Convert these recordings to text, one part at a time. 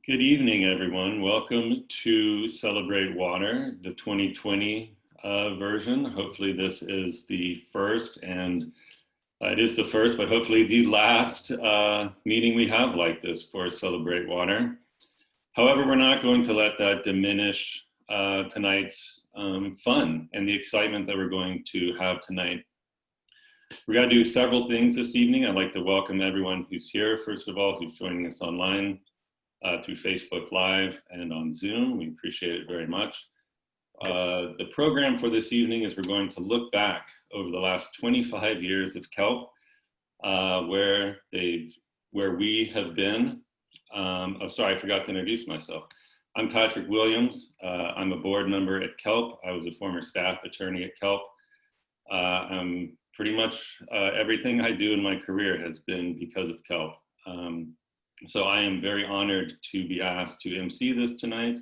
Good evening, everyone. Welcome to Celebrate Water, the 2020 version. Hopefully this is the first, and it is the first, but hopefully the last meeting we have like this for Celebrate Water. However, we're not going to let that diminish tonight's fun and the excitement that we're going to have tonight. We're going to do several things this evening. I'd like to welcome everyone who's here, first of all, who's joining us online. Through Facebook Live and on Zoom. We appreciate it very much. The program for this evening is we're going to look back over the last 25 years of kelp, where we have been. Oh, sorry, I forgot to introduce myself. I'm Patrick Williams. I'm a board member at kelp. I was a former staff attorney at kelp. Pretty much everything I do in my career has been because of kelp. So I am very honored to be asked to MC this tonight.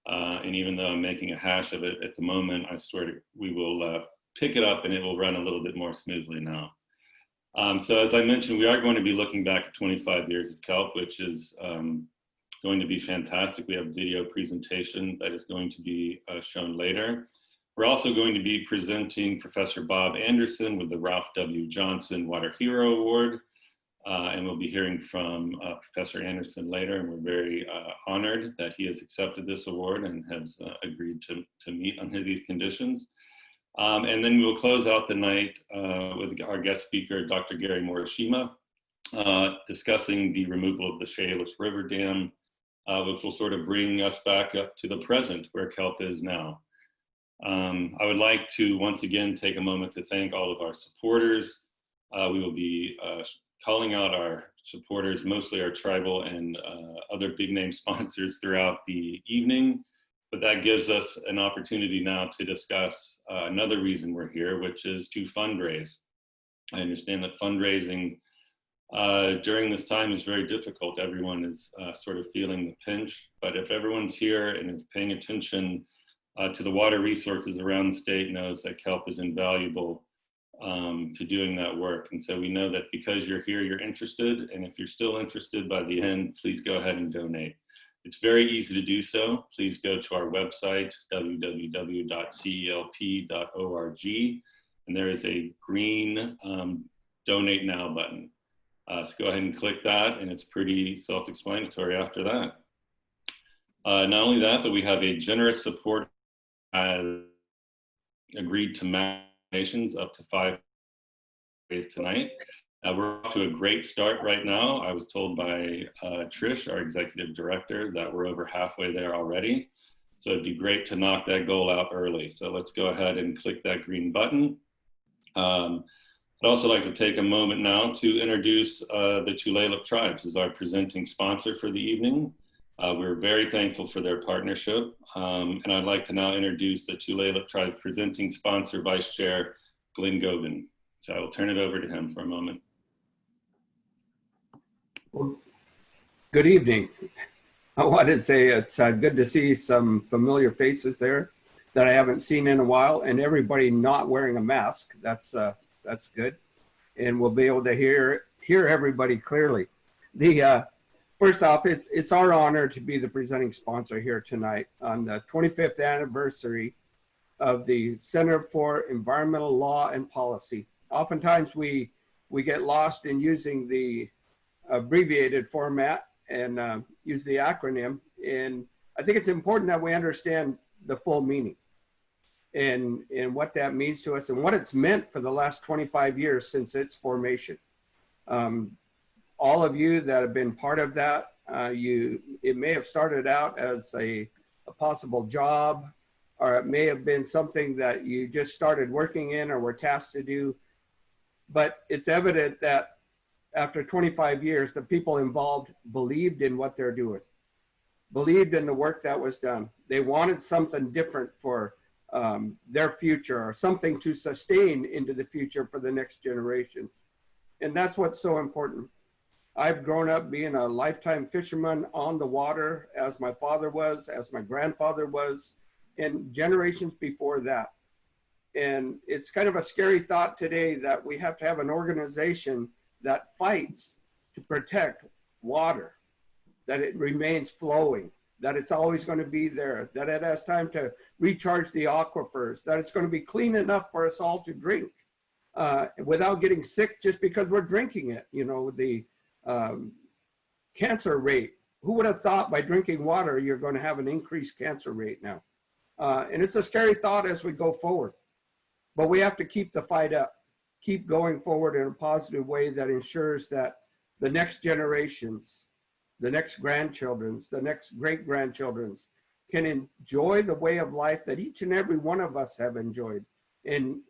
And even though I'm making a hash of it at the moment, I swear we will pick it up and it will run a little bit more smoothly now. So as I mentioned, we are going to be looking back at 25 years of kelp, which is going to be fantastic. We have a video presentation that is going to be shown later. We're also going to be presenting Professor Bob Anderson with the Ralph W. Johnson Water Hero Award. And we'll be hearing from Professor Anderson later, and we're very honored that he has accepted this award and has agreed to meet under these conditions. And then we'll close out the night with our guest speaker, Dr. Gary Morishima, discussing the removal of the Chehalis River Dam, which will sort of bring us back up to the present where kelp is now. I would like to once again take a moment to thank all of our supporters. We will be calling out our supporters, mostly our tribal and other big name sponsors throughout the evening, but that gives us an opportunity now to discuss another reason we're here, which is to fundraise. I understand that fundraising during this time is very difficult. Everyone is sort of feeling the pinch, but if everyone's here and is paying attention to the water resources around the state, knows that kelp is invaluable to doing that work. And so we know that because you're here, you're interested. And if you're still interested by the end, please go ahead and donate. It's very easy to do so. Please go to our website, www.celp.org. And there is a green donate now button. So go ahead and click that, and it's pretty self-explanatory after that. Not only that, but we have a generous support agreed to match up to 5 days tonight. We're off to a great start right now. I was told by Trish, our executive director, that we're over halfway there already. So it'd be great to knock that goal out early. So let's go ahead and click that green button. I'd also like to take a moment now to introduce the Tulalip Tribes as our presenting sponsor for the evening. We're very thankful for their partnership. And I'd like to now introduce the Tulalip Tribe presenting sponsor, Vice Chair Glenn Gobin. So I will turn it over to him for a moment. Well, good evening. I wanted to say it's good to see some familiar faces there that I haven't seen in a while, and everybody not wearing a mask. That's good. And we'll be able to hear everybody clearly. First off, it's our honor to be the presenting sponsor here tonight on the 25th anniversary of the Center for Environmental Law and Policy. Oftentimes we get lost in using the abbreviated format and use the acronym. And I think it's important that we understand the full meaning and what that means to us and what it's meant for the last 25 years since its formation. All of you that have been part of that, it may have started out as a possible job, or it may have been something that you just started working in or were tasked to do. But it's evident that after 25 years, the people involved believed in what they're doing, believed in the work that was done. They wanted something different for their future, or something to sustain into the future for the next generations. And that's what's so important. I've grown up being a lifetime fisherman on the water, as my father was, as my grandfather was, and generations before that. And it's kind of a scary thought today that we have to have an organization that fights to protect water. that it remains flowing, that it's always going to be there, that it has time to recharge the aquifers, that it's going to be clean enough for us all to drink without getting sick just because we're drinking it. You know, the cancer rate, who would have thought by drinking water you're going to have an increased cancer rate now? And it's a scary thought as we go forward. But we have to keep the fight up, keep going forward in a positive way that ensures that the next generations, the next grandchildren's, the next great-grandchildren's can enjoy the way of life that each and every one of us have enjoyed, and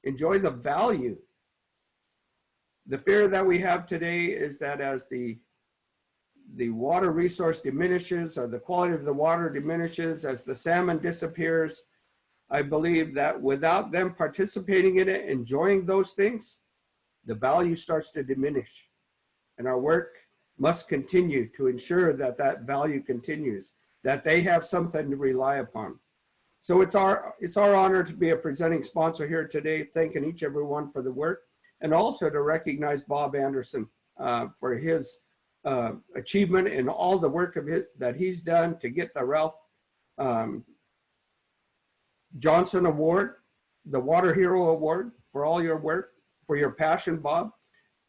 enjoy the value. The fear that we have today is that as the water resource diminishes, or the quality of the water diminishes, as the salmon disappears, I believe that without them participating in it, enjoying those things, the value starts to diminish. And our work must continue to ensure that that value continues, that they have something to rely upon. So it's our honor to be a presenting sponsor here today, thanking each and every one for the work, and also to recognize Bob Anderson for his achievement and all the work of that he's done to get the Ralph Johnson Award, the Water Hero Award, for all your work, for your passion, Bob,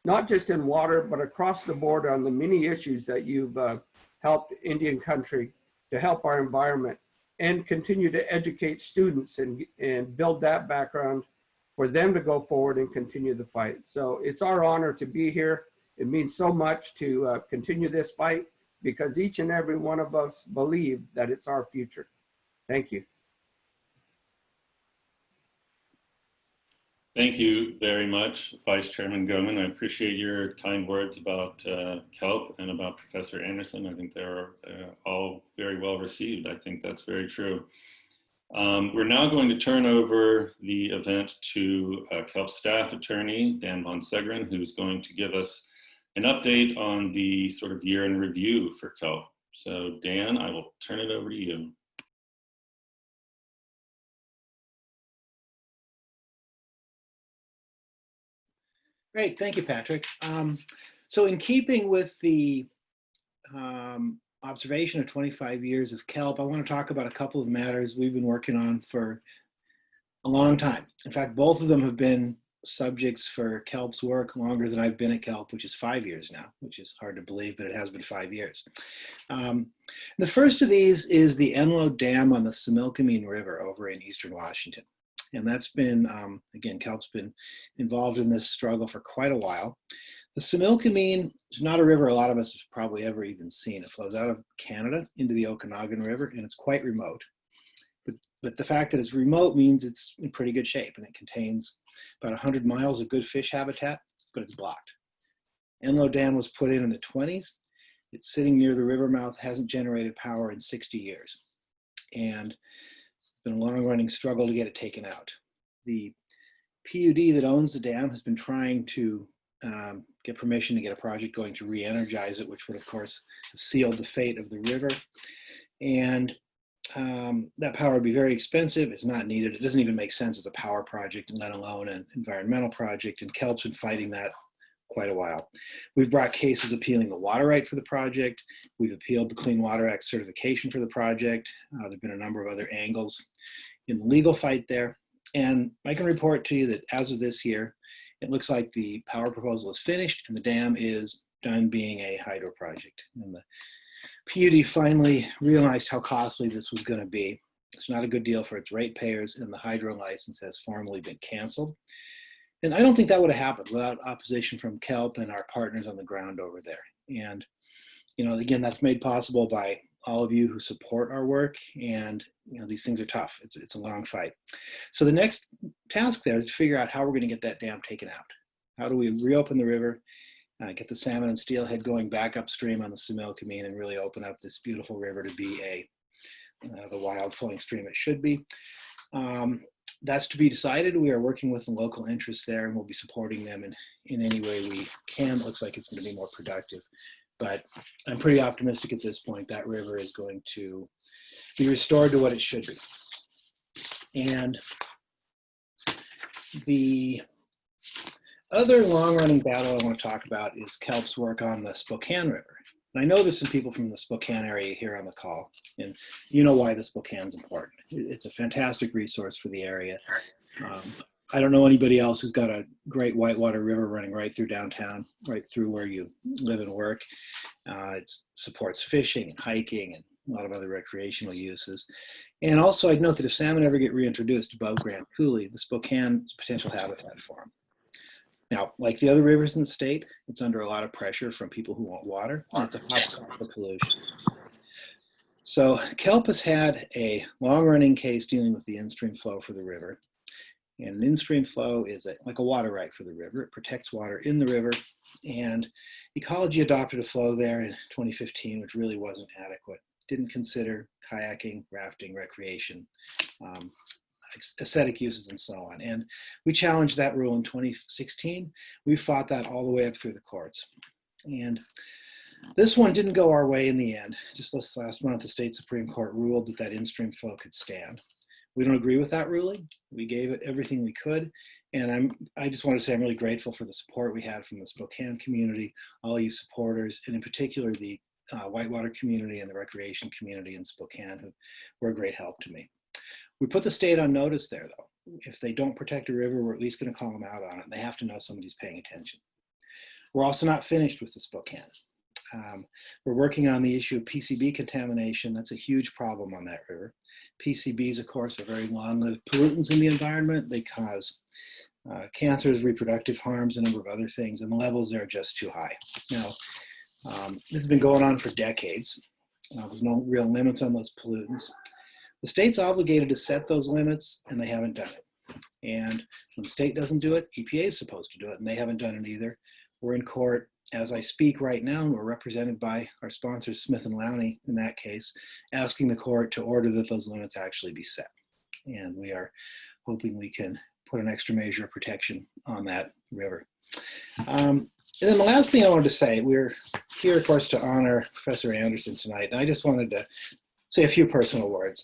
not just in water, but across the board on the many issues that you've helped Indian country to help our environment, and continue to educate students and build that background for them to go forward and continue the fight. So it's our honor to be here. It means so much to continue this fight, because each and every one of us believe that it's our future. Thank you. Thank you very much, Vice Chairman Goman. I appreciate your kind words about kelp and about Professor Anderson. I think they're all very well received. I think that's very true. We're now going to turn over the event to kelp staff attorney, Dan Von Segren, who's going to give us an update on the sort of year in review for kelp. So Dan, I will turn it over to you. Great, thank you, Patrick. So in keeping with the observation of 25 years of kelp, I want to talk about a couple of matters we've been working on for a long time. In fact, both of them have been subjects for kelp's work longer than I've been at kelp, which is 5 years now, which is hard to believe, but it has been 5 years. The first of these is the Enlow Dam on the Similkameen River over in eastern Washington. And that's been, again, kelp's been involved in this struggle for quite a while. The Similkameen is not a river a lot of us have probably ever even seen. It flows out of Canada into the Okanagan River, and it's quite remote. But the fact that it's remote means it's in pretty good shape, and it contains about 100 miles of good fish habitat, but it's blocked. Enlow Dam was put in the 20s. It's sitting near the river mouth, hasn't generated power in 60 years. And been a long-running struggle to get it taken out. The PUD that owns the dam has been trying to get permission to get a project going to re-energize it, which would, of course, have sealed the fate of the river. And that power would be very expensive. It's not needed. It doesn't even make sense as a power project, let alone an environmental project. And kelp's been fighting that quite a while. We've brought cases appealing the water right for the project. We've appealed the Clean Water Act certification for the project. There've been a number of other angles in the legal fight there. And I can report to you that as of this year, it looks like the power proposal is finished and the dam is done being a hydro project. And the PUD finally realized how costly this was going to be. It's not a good deal for its ratepayers, and the hydro license has formally been canceled. And I don't think that would have happened without opposition from kelp and our partners on the ground over there. And, you know, again, that's made possible by all of you who support our work. And, you know, these things are tough. It's a long fight. So the next task there is to figure out how we're going to get that dam taken out. How do we reopen the river, get the salmon and steelhead going back upstream on the Similkameen, and really open up this beautiful river to be the wild flowing stream it should be. That's to be decided. We are working with the local interests there, and we'll be supporting them in any way we can. It looks like it's going to be more productive. But I'm pretty optimistic at this point that river is going to be restored to what it should be. And other long-running battle I want to talk about is kelp's work on the Spokane River. And I know there's some people from the Spokane area here on the call, and you know why the Spokane's important. It's a fantastic resource for the area. I don't know anybody else who's got a great whitewater river running right through downtown, right through where you live and work. It supports fishing and hiking and a lot of other recreational uses. And also I'd note that if salmon ever get reintroduced above Grand Coulee, the Spokane is a potential habitat for them. Now, like the other rivers in the state, it's under a lot of pressure from people who want water. And it's a hotspot for pollution. So kelp has had a long-running case dealing with the in-stream flow for the river. And an in-stream flow is like a water right for the river. It protects water in the river. And ecology adopted a flow there in 2015, which really wasn't adequate. Didn't consider kayaking, rafting, recreation, aesthetic uses, and so on. And we challenged that rule in 2016. We fought that all the way up through the courts. And this one didn't go our way in the end. Just this last month, the state Supreme Court ruled that that in-stream flow could stand. We don't agree with that ruling. We gave it everything we could. And I just want to say I'm really grateful for the support we had from the Spokane community, all you supporters, and in particular the whitewater community and the recreation community in Spokane, who were a great help to me. We put the state on notice there, though. If they don't protect a river, we're at least going to call them out on it. They have to know somebody's paying attention. We're also not finished with the Spokane. We're working on the issue of PCB contamination. That's a huge problem on that river. PCBs, of course, are very long-lived pollutants in the environment. They cause cancers, reproductive harms, a number of other things, and the levels are just too high. Now, this has been going on for decades. There's no real limits on those pollutants. The state's obligated to set those limits, and they haven't done it. And when the state doesn't do it, EPA is supposed to do it, and they haven't done it either. We're in court as I speak right now, and we're represented by our sponsors, Smith and Lowney, in that case, asking the court to order that those limits actually be set. And we are hoping we can put an extra measure of protection on that river. And then the last thing I wanted to say, we're here, of course, to honor Professor Anderson tonight. And I just wanted to say a few personal words.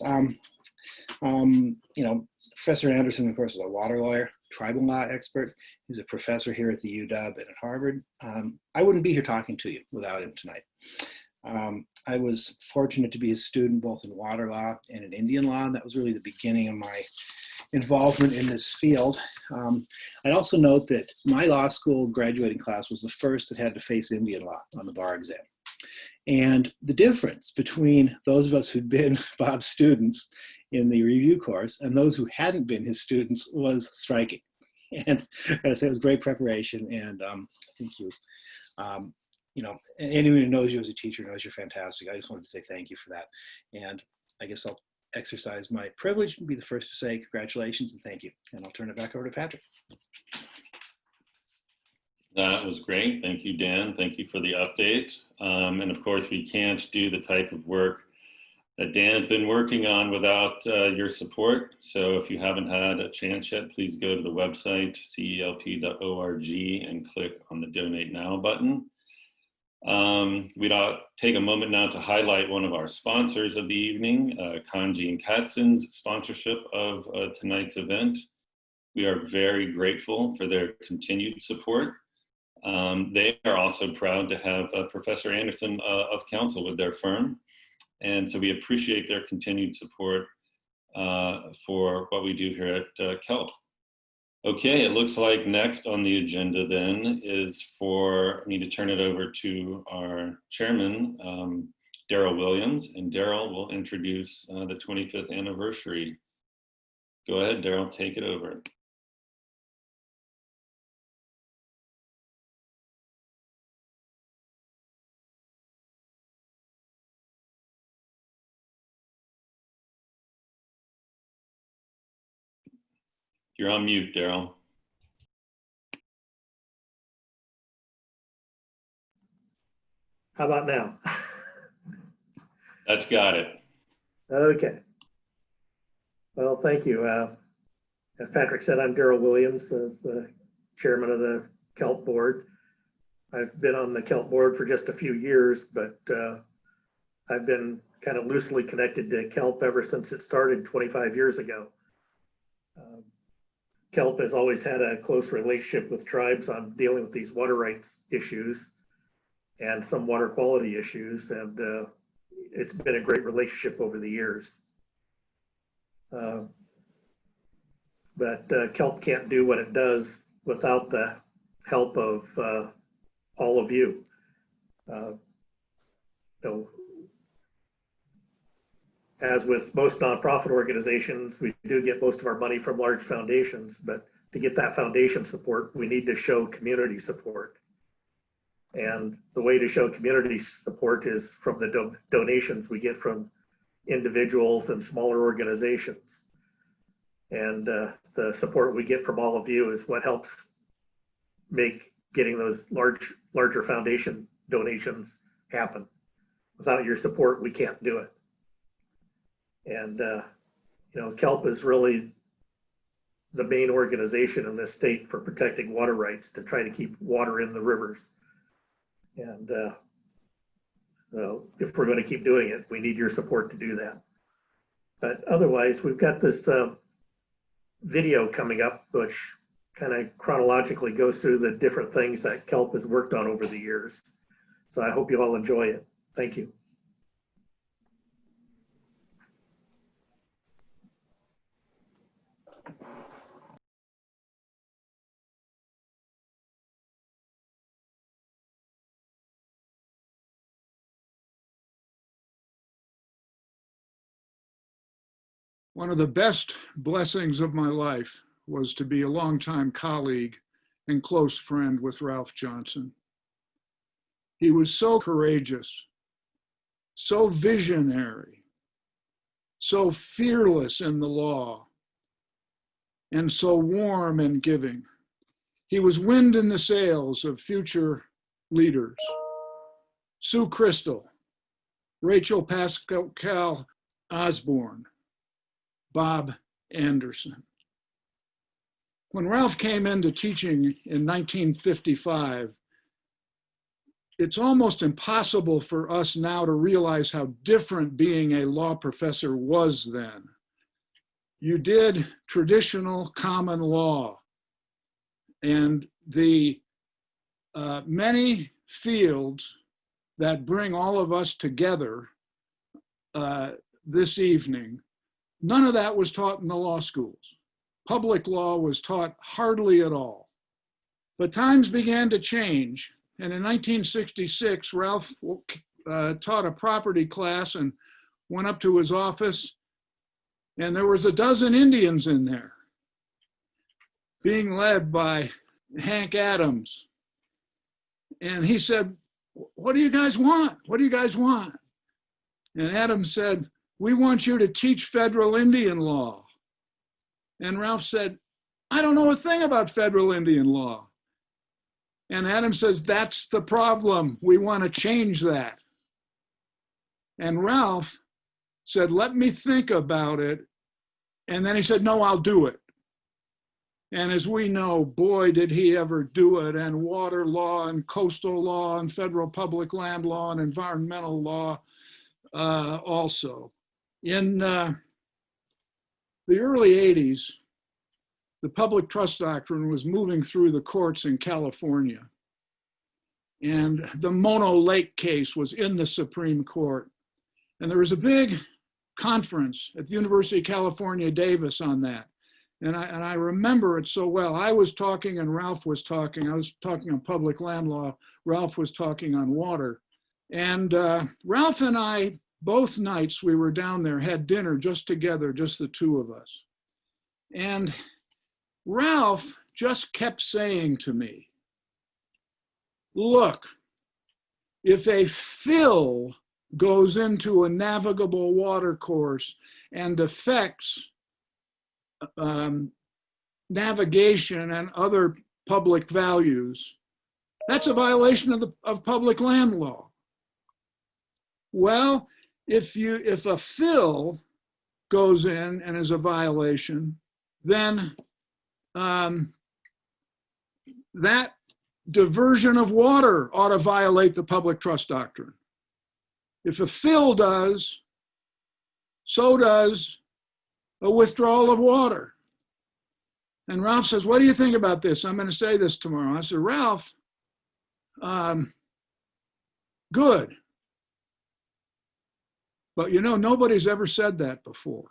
Professor Anderson, of course, is a water lawyer, tribal law expert. He's a professor here at the UW and at Harvard. I wouldn't be here talking to you without him tonight. I was fortunate to be his student both in water law and in Indian law, and that was really the beginning of my involvement in this field. I'd also note that my law school graduating class was the first that had to face Indian law on the bar exam. And the difference between those of us who'd been Bob's students in the review course and those who hadn't been his students was striking. And I gotta say, it was great preparation. And thank you. Anyone who knows you as a teacher knows you're fantastic. I just wanted to say thank you for that. And I guess I'll exercise my privilege and be the first to say congratulations and thank you. And I'll turn it back over to Patrick. That was great. Thank you, Dan. Thank you for the update. And of course, we can't do the type of work that Dan has been working on without your support. So if you haven't had a chance yet, please go to the website, celp.org, and click on the Donate Now button. We'd take a moment now to highlight one of our sponsors of the evening, Kanji and Katsun's sponsorship of tonight's event. We are very grateful for their continued support. They are also proud to have Professor Anderson of counsel with their firm. And so we appreciate their continued support for what we do here at KELP. Okay, it looks like next on the agenda then is for me to turn it over to our chairman, Daryl Williams, and Daryl will introduce the 25th anniversary. Go ahead, Daryl, take it over. You're on mute, Daryl. How about now? That's got it. Okay. Well, thank you. As Patrick said, I'm Daryl Williams, as the chairman of the KELP board. I've been on the KELP board for just a few years, but I've been kind of loosely connected to KELP ever since it started 25 years ago. Kelp has always had a close relationship with tribes on dealing with these water rights issues and some water quality issues, and it's been a great relationship over the years. But Kelp can't do what it does without the help of all of you. So, as with most nonprofit organizations, we do get most of our money from large foundations, but to get that foundation support, we need to show community support. And the way to show community support is from the donations we get from individuals and smaller organizations. And the support we get from all of you is what helps make getting those larger foundation donations happen. Without your support, we can't do it. And, you know, Kelp is really the main organization in this state for protecting water rights to try to keep water in the rivers. And so if we're going to keep doing it, we need your support to do that. But otherwise, we've got this video coming up, which kind of chronologically goes through the different things that Kelp has worked on over the years. So I hope you all enjoy it. Thank you. One of the best blessings of my life was to be a longtime colleague and close friend with Ralph Johnson. He was so courageous, so visionary, so fearless in the law, and so warm and giving. He was wind in the sails of future leaders. Sue Crystal, Rachel Pascal Osborne, Bob Anderson. When Ralph came into teaching in 1955, it's almost impossible for us now to realize how different being a law professor was then. You did traditional common law, and the many fields that bring all of us together this evening, none of that was taught in the law schools. Public law was taught hardly at all. But times began to change. And in 1966, Ralph taught a property class and went up to his office, and there was a dozen Indians in there being led by Hank Adams. And he said, "What do you guys want? What do you guys want?" And Adams said, "We want you to teach federal Indian law." And Ralph said, "I don't know a thing about federal Indian law." And Adams says, "That's the problem. We want to change that." And Ralph said, "Let me think about it." And then he said, "No, I'll do it." And as we know, boy, did he ever do it. And water law and coastal law and federal public land law and environmental law also. In the early 80s, the public trust doctrine was moving through the courts in California. And the Mono Lake case was in the Supreme Court. And there was a big conference at the University of California, Davis on that. And I remember it so well. I was talking and Ralph was talking. I was talking on public land law. Ralph was talking on water. And Ralph and I, both nights we were down there, had dinner just together, just the two of us. And Ralph just kept saying to me, "Look, if a fill goes into a navigable water course and affects navigation and other public values, that's a violation of public land law." Well, if a fill goes in and is a violation, then that diversion of water ought to violate the public trust doctrine. If a fill does, so does a withdrawal of water. And Ralph says, what do you think about this? I'm going to say this tomorrow. I said, Ralph, good. But nobody's ever said that before.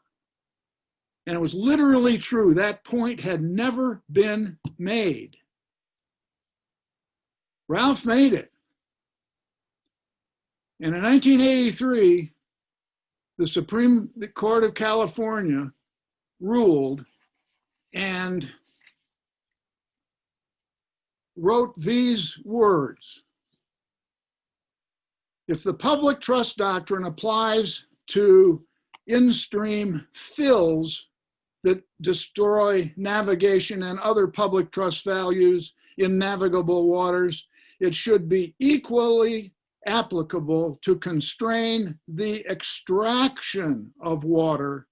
And it was literally true. That point had never been made. Ralph made it. And in 1983, the Supreme Court of California ruled and wrote these words. If the public trust doctrine applies to in-stream fills that destroy navigation and other public trust values in navigable waters, it should be equally applicable to constrain the extraction of water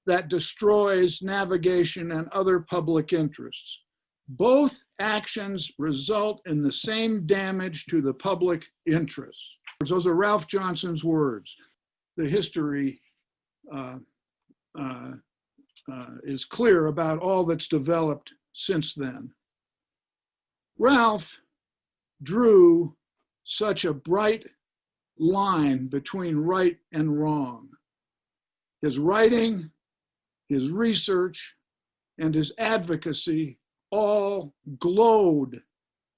that destroys navigation and other public interests. Both actions result in the same damage to the public interest. Those are Ralph Johnson's words. The history is clear about all that's developed since then. Ralph drew such a bright line between right and wrong. His writing, his research, and his advocacy all glowed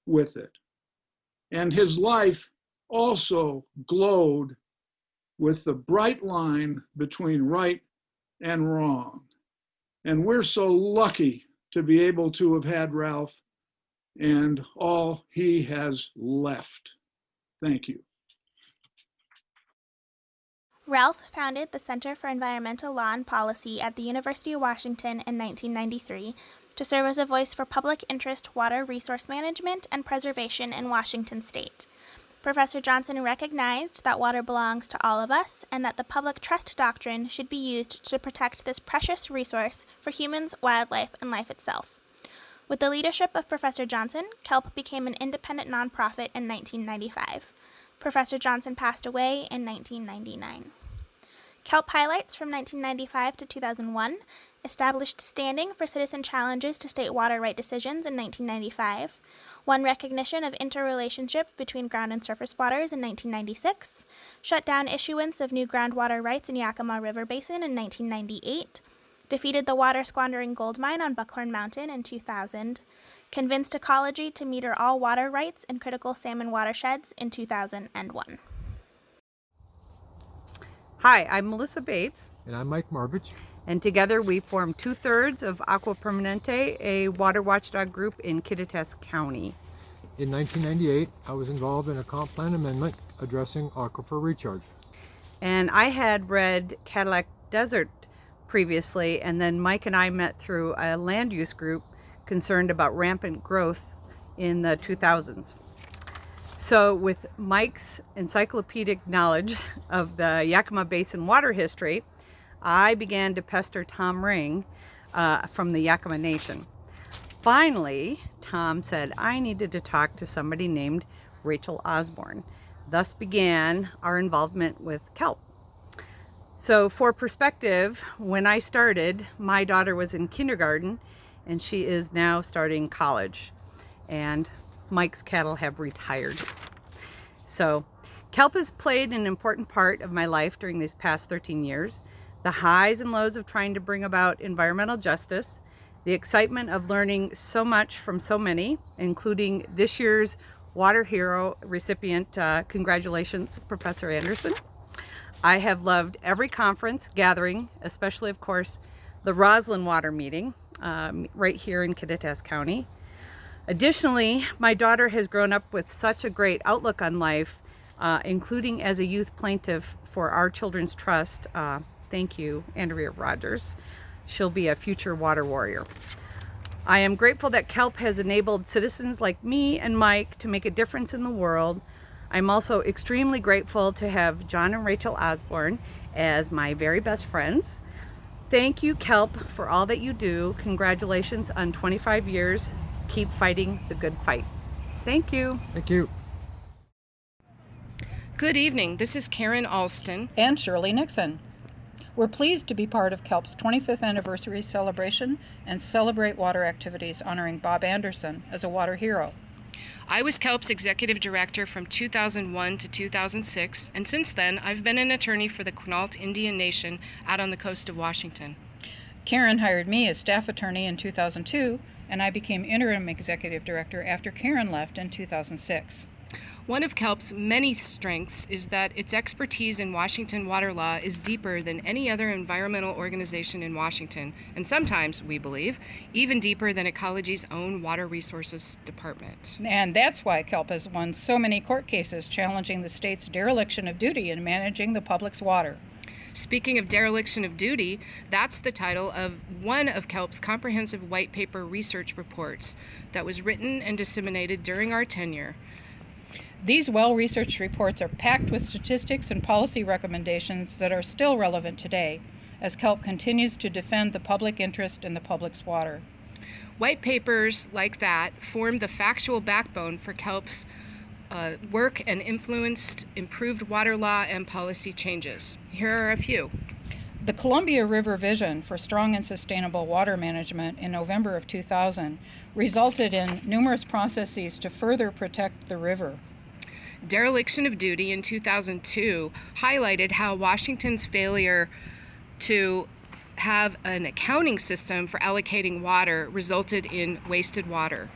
with it. And his life also glowed with the bright line between right and wrong. And we're so lucky to be able to have had Ralph and all he has left. Thank you. Ralph founded the Center for Environmental Law and Policy at the University of Washington in 1993 to serve as a voice for public interest water resource management and preservation in Washington state. Professor Johnson recognized that water belongs to all of us and that the public trust doctrine should be used to protect this precious resource for humans, wildlife, and life itself. With the leadership of Professor Johnson, KELP became an independent nonprofit in 1995. Professor Johnson passed away in 1999. KELP highlights from 1995 to 2001 established standing for citizen challenges to state water right decisions in 1995, won recognition of interrelationship between ground and surface waters in 1996, shut down issuance of new groundwater rights in Yakima River Basin in 1998, defeated the water squandering gold mine on Buckhorn Mountain in 2000, convinced ecology to meter all water rights in critical salmon watersheds in 2001. Hi, I'm Melissa Bates. And I'm Mike Marvich. And together we form 2/3 of Aqua Permanente, a water watchdog group in Kittitas County. In 1998, I was involved in a comp plan amendment addressing aquifer recharge. And I had read Cadillac Desert previously, and then Mike and I met through a land use group concerned about rampant growth in the 2000s. So with Mike's encyclopedic knowledge of the Yakima Basin water history, I began to pester Tom Ring from the Yakima Nation. Finally, Tom said I needed to talk to somebody named Rachel Osborne. Thus began our involvement with KELP. So for perspective, when I started, my daughter was in kindergarten and she is now starting college. And Mike's cattle have retired. So KELP has played an important part of my life during these past 13 years. The highs and lows of trying to bring about environmental justice, the excitement of learning so much from so many, including this year's Water Hero recipient. Congratulations, Professor Anderson. I have loved every conference, gathering, especially, of course, the Roslyn Water Meeting right here in Kittitas County. Additionally, my daughter has grown up with such a great outlook on life, including as a youth plaintiff for our Children's Trust. Thank you, Andrea Rogers. She'll be a future water warrior. I am grateful that KELP has enabled citizens like me and Mike to make a difference in the world. I'm also extremely grateful to have John and Rachel Osborne as my very best friends. Thank you, KELP, for all that you do. Congratulations on 25 years. Keep fighting the good fight. Thank you. Thank you. Good evening. This is Karen Alston. And Shirley Nixon. We're pleased to be part of KELP's 25th anniversary celebration and celebrate water activities honoring Bob Anderson as a water hero. I was KELP's executive director from 2001 to 2006, and since then, I've been an attorney for the Quinault Indian Nation out on the coast of Washington. Karen hired me as staff attorney in 2002, and I became interim executive director after Karen left in 2006. One of KELP's many strengths is that its expertise in Washington water law is deeper than any other environmental organization in Washington, and sometimes, we believe, even deeper than Ecology's own Water Resources Department. And that's why KELP has won so many court cases challenging the state's dereliction of duty in managing the public's water. Speaking of dereliction of duty, that's the title of one of KELP's comprehensive white paper research reports that was written and disseminated during our tenure. These well-researched reports are packed with statistics and policy recommendations that are still relevant today, as KELP continues to defend the public interest in the public's water. White papers like that form the factual backbone for KELP's work and influenced improved water law and policy changes. Here are a few. The Columbia River Vision for Strong and Sustainable Water Management in November of 2000 resulted in numerous processes to further protect the river. Dereliction of duty in 2002 highlighted how Washington's failure to have an accounting system for allocating water resulted in wasted water.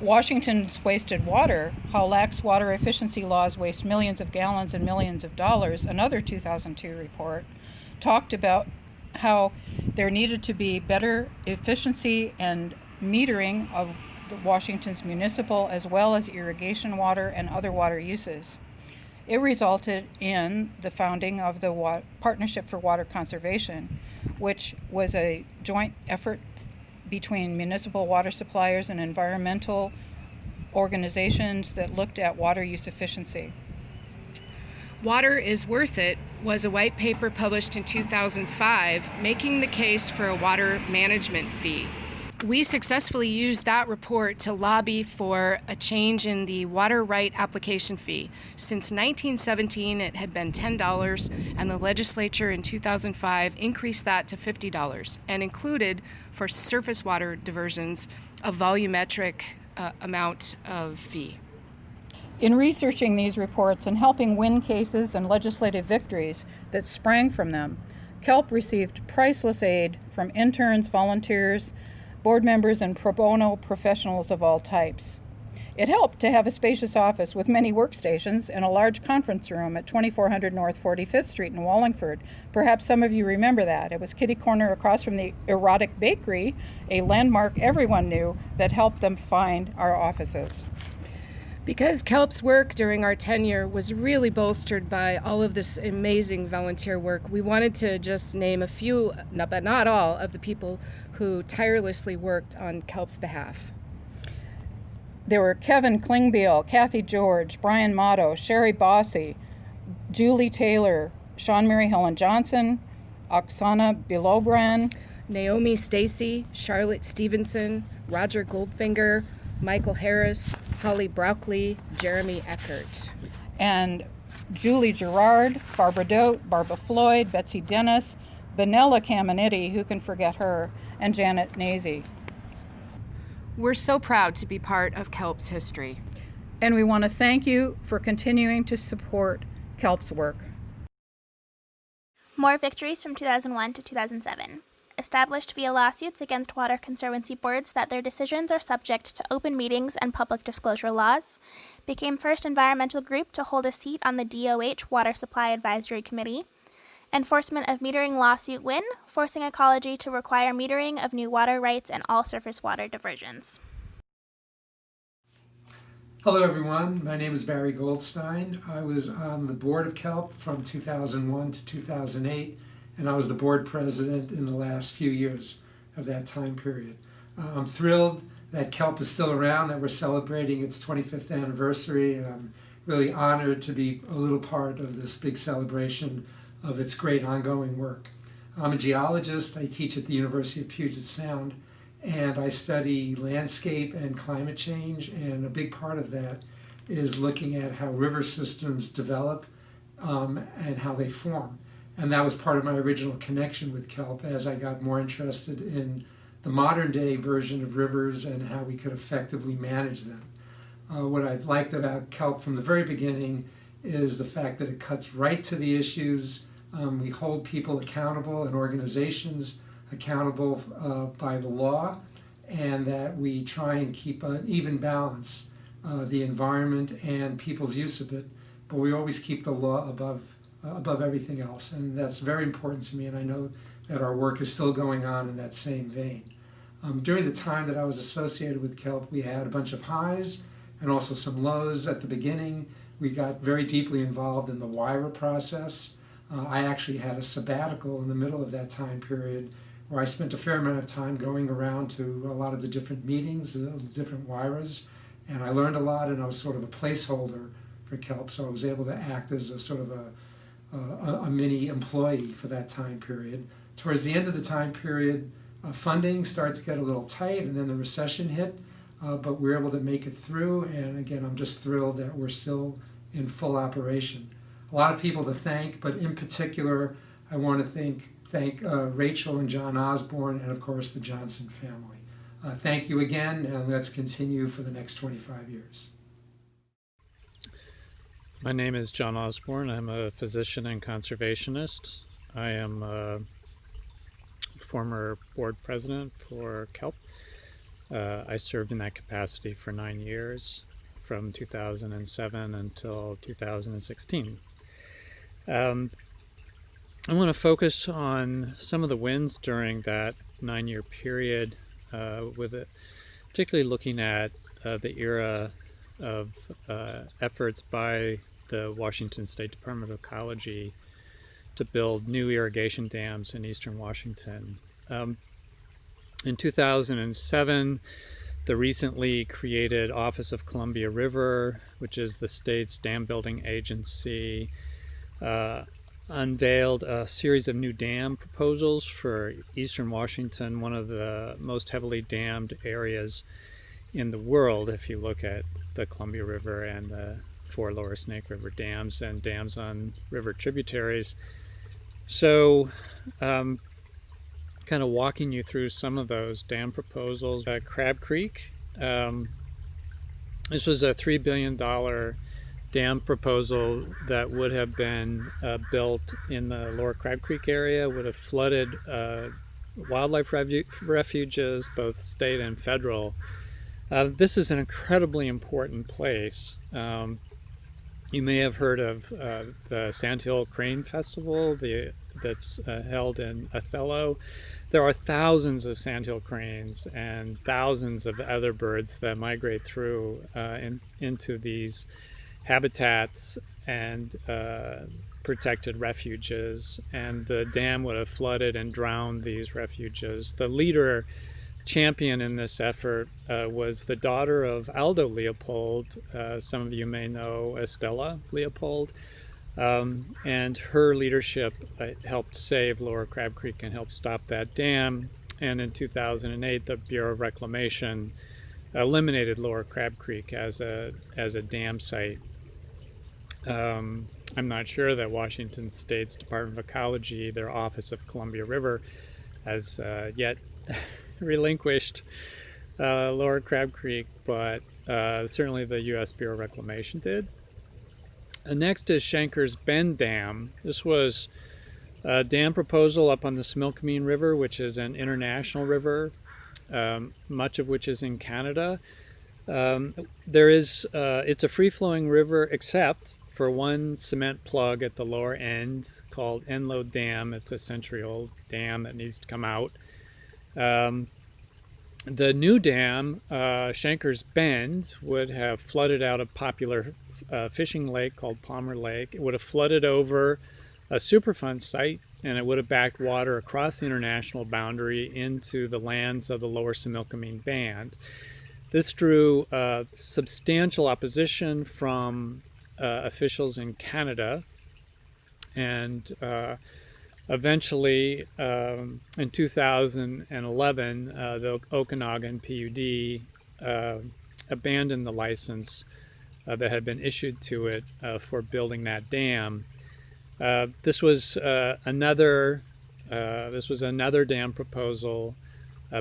Washington's wasted water, how lax water efficiency laws waste millions of gallons and millions of dollars, another 2002 report, talked about how there needed to be better efficiency and metering of Washington's municipal as well as irrigation water and other water uses. It resulted in the founding of the Partnership for Water Conservation, which was a joint effort between municipal water suppliers and environmental organizations that looked at water use efficiency. Water is Worth It was a white paper published in 2005 making the case for a water management fee. We successfully used that report to lobby for a change in the water right application fee. Since 1917, it had been $10, and the legislature in 2005 increased that to $50 and included, for surface water diversions, a volumetric amount of fee. In researching these reports and helping win cases and legislative victories that sprang from them, KELP received priceless aid from interns, volunteers, board members, and pro bono professionals of all types. It helped to have a spacious office with many workstations and a large conference room at 2400 North 45th Street in Wallingford. Perhaps some of you remember that. It was kitty corner across from the Erotic Bakery, a landmark everyone knew that helped them find our offices. Because KELP's work during our tenure was really bolstered by all of this amazing volunteer work, we wanted to just name a few, but not all, of the people who tirelessly worked on KELP's behalf. There were Kevin Klingbeil, Kathy George, Brian Motto, Sherry Bossy, Julie Taylor, Sean Mary Helen Johnson, Oksana Bilobran, Naomi Stacy, Charlotte Stevenson, Roger Goldfinger, Michael Harris, Holly Brauckley, Jeremy Eckert. And Julie Gerard, Barbara Dote, Barbara Floyd, Betsy Dennis, Benella Caminetti, who can forget her, and Janet Nazy. We're so proud to be part of KELP's history. And we want to thank you for continuing to support KELP's work. More victories from 2001 to 2007. Established via lawsuits against water conservancy boards that their decisions are subject to open meetings and public disclosure laws. Became first environmental group to hold a seat on the DOH Water Supply Advisory Committee. Enforcement of metering lawsuit win, forcing Ecology to require metering of new water rights and all surface water diversions. Hello everyone, my name is Barry Goldstein. I was on the board of KELP from 2001 to 2008, and I was the board president in the last few years of that time period. I'm thrilled that KELP is still around, that we're celebrating its 25th anniversary, and I'm really honored to be a little part of this big celebration of its great ongoing work. I'm a geologist. I teach at the University of Puget Sound, and I study landscape and climate change, and a big part of that is looking at how river systems develop and how they form. And that was part of my original connection with kelp as I got more interested in the modern day version of rivers and how we could effectively manage them. What I've liked about kelp from the very beginning is the fact that it cuts right to the issues. We hold people accountable and organizations accountable by the law, and that we try and keep an even balance, the environment and people's use of it, but we always keep the law above everything else, and that's very important to me, and I know that our work is still going on in that same vein. During the time that I was associated with kelp, we had a bunch of highs and also some lows. At the beginning, we got very deeply involved in the WIRA process. I actually had a sabbatical in the middle of that time period where I spent a fair amount of time going around to a lot of the different meetings, the different WIRAs, and I learned a lot, and I was sort of a placeholder for kelp, so I was able to act as a sort of a mini employee for that time period. Towards the end of the time period, funding started to get a little tight, and then the recession hit, but we were able to make it through, and again, I'm just thrilled that we're still in full operation. A lot of people to thank, but in particular, I want to thank Rachel and John Osborne, and of course the Johnson family. Thank you again, and let's continue for the next 25 years. My name is John Osborne. I'm a physician and conservationist. I am a former board president for KELP. I served in that capacity for 9 years, from 2007 until 2016. I want to focus on some of the wins during that 9-year period, particularly looking at the era of efforts by the Washington State Department of Ecology to build new irrigation dams in eastern Washington. In 2007, the recently created Office of Columbia River, which is the state's dam building agency, unveiled a series of new dam proposals for eastern Washington, one of the most heavily dammed areas in the world if you look at the Columbia River and the 4 Lower Snake River dams and dams on river tributaries. So kind of walking you through some of those dam proposals. Crab Creek, this was a $3 billion dam proposal that would have been built in the lower Crab Creek area, would have flooded wildlife refuges, both state and federal. This is an incredibly important place. You may have heard of the Sandhill Crane Festival that's held in Othello. There are thousands of sandhill cranes and thousands of other birds that migrate through into these habitats and protected refuges, and the dam would have flooded and drowned these refuges. The leader champion in this effort was the daughter of Aldo Leopold. Some of you may know Estella Leopold, and her leadership helped save Lower Crab Creek and helped stop that dam. And in 2008, the Bureau of Reclamation eliminated Lower Crab Creek as a dam site. I'm not sure that Washington State's Department of Ecology, their Office of Columbia River, has yet relinquished Lower Crab Creek, but certainly the U.S. Bureau of Reclamation did. Next is Shanker's Bend Dam. This was a dam proposal up on the Similkameen River, which is an international river, much of which is in Canada. It's a free-flowing river except for one cement plug at the lower end called Enload Dam. It's a century-old dam that needs to come out. The new dam, Shanker's Bend, would have flooded out a popular fishing lake called Palmer Lake. It would have flooded over a Superfund site, and it would have backed water across the international boundary into the lands of the lower Similkameen Band. This drew substantial opposition from officials in Canada, and eventually, in 2011, the Okanagan PUD abandoned the license that had been issued to it for building that dam. This was another dam proposal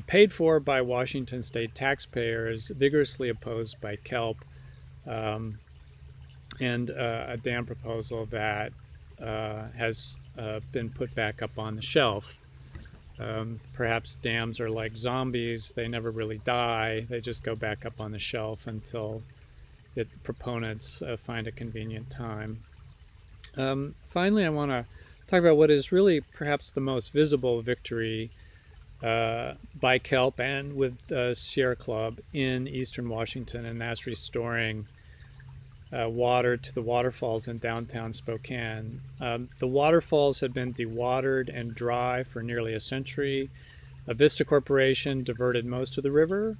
paid for by Washington state taxpayers, vigorously opposed by KELP, and a dam proposal that has been put back up on the shelf. Perhaps dams are like zombies. They never really die. They just go back up on the shelf until proponents find a convenient time. Finally, I want to talk about what is really perhaps the most visible victory by KELP and with Sierra Club in eastern Washington, and that's restoring water to the waterfalls in downtown Spokane. The waterfalls had been dewatered and dry for nearly a century. Vista Corporation diverted most of the river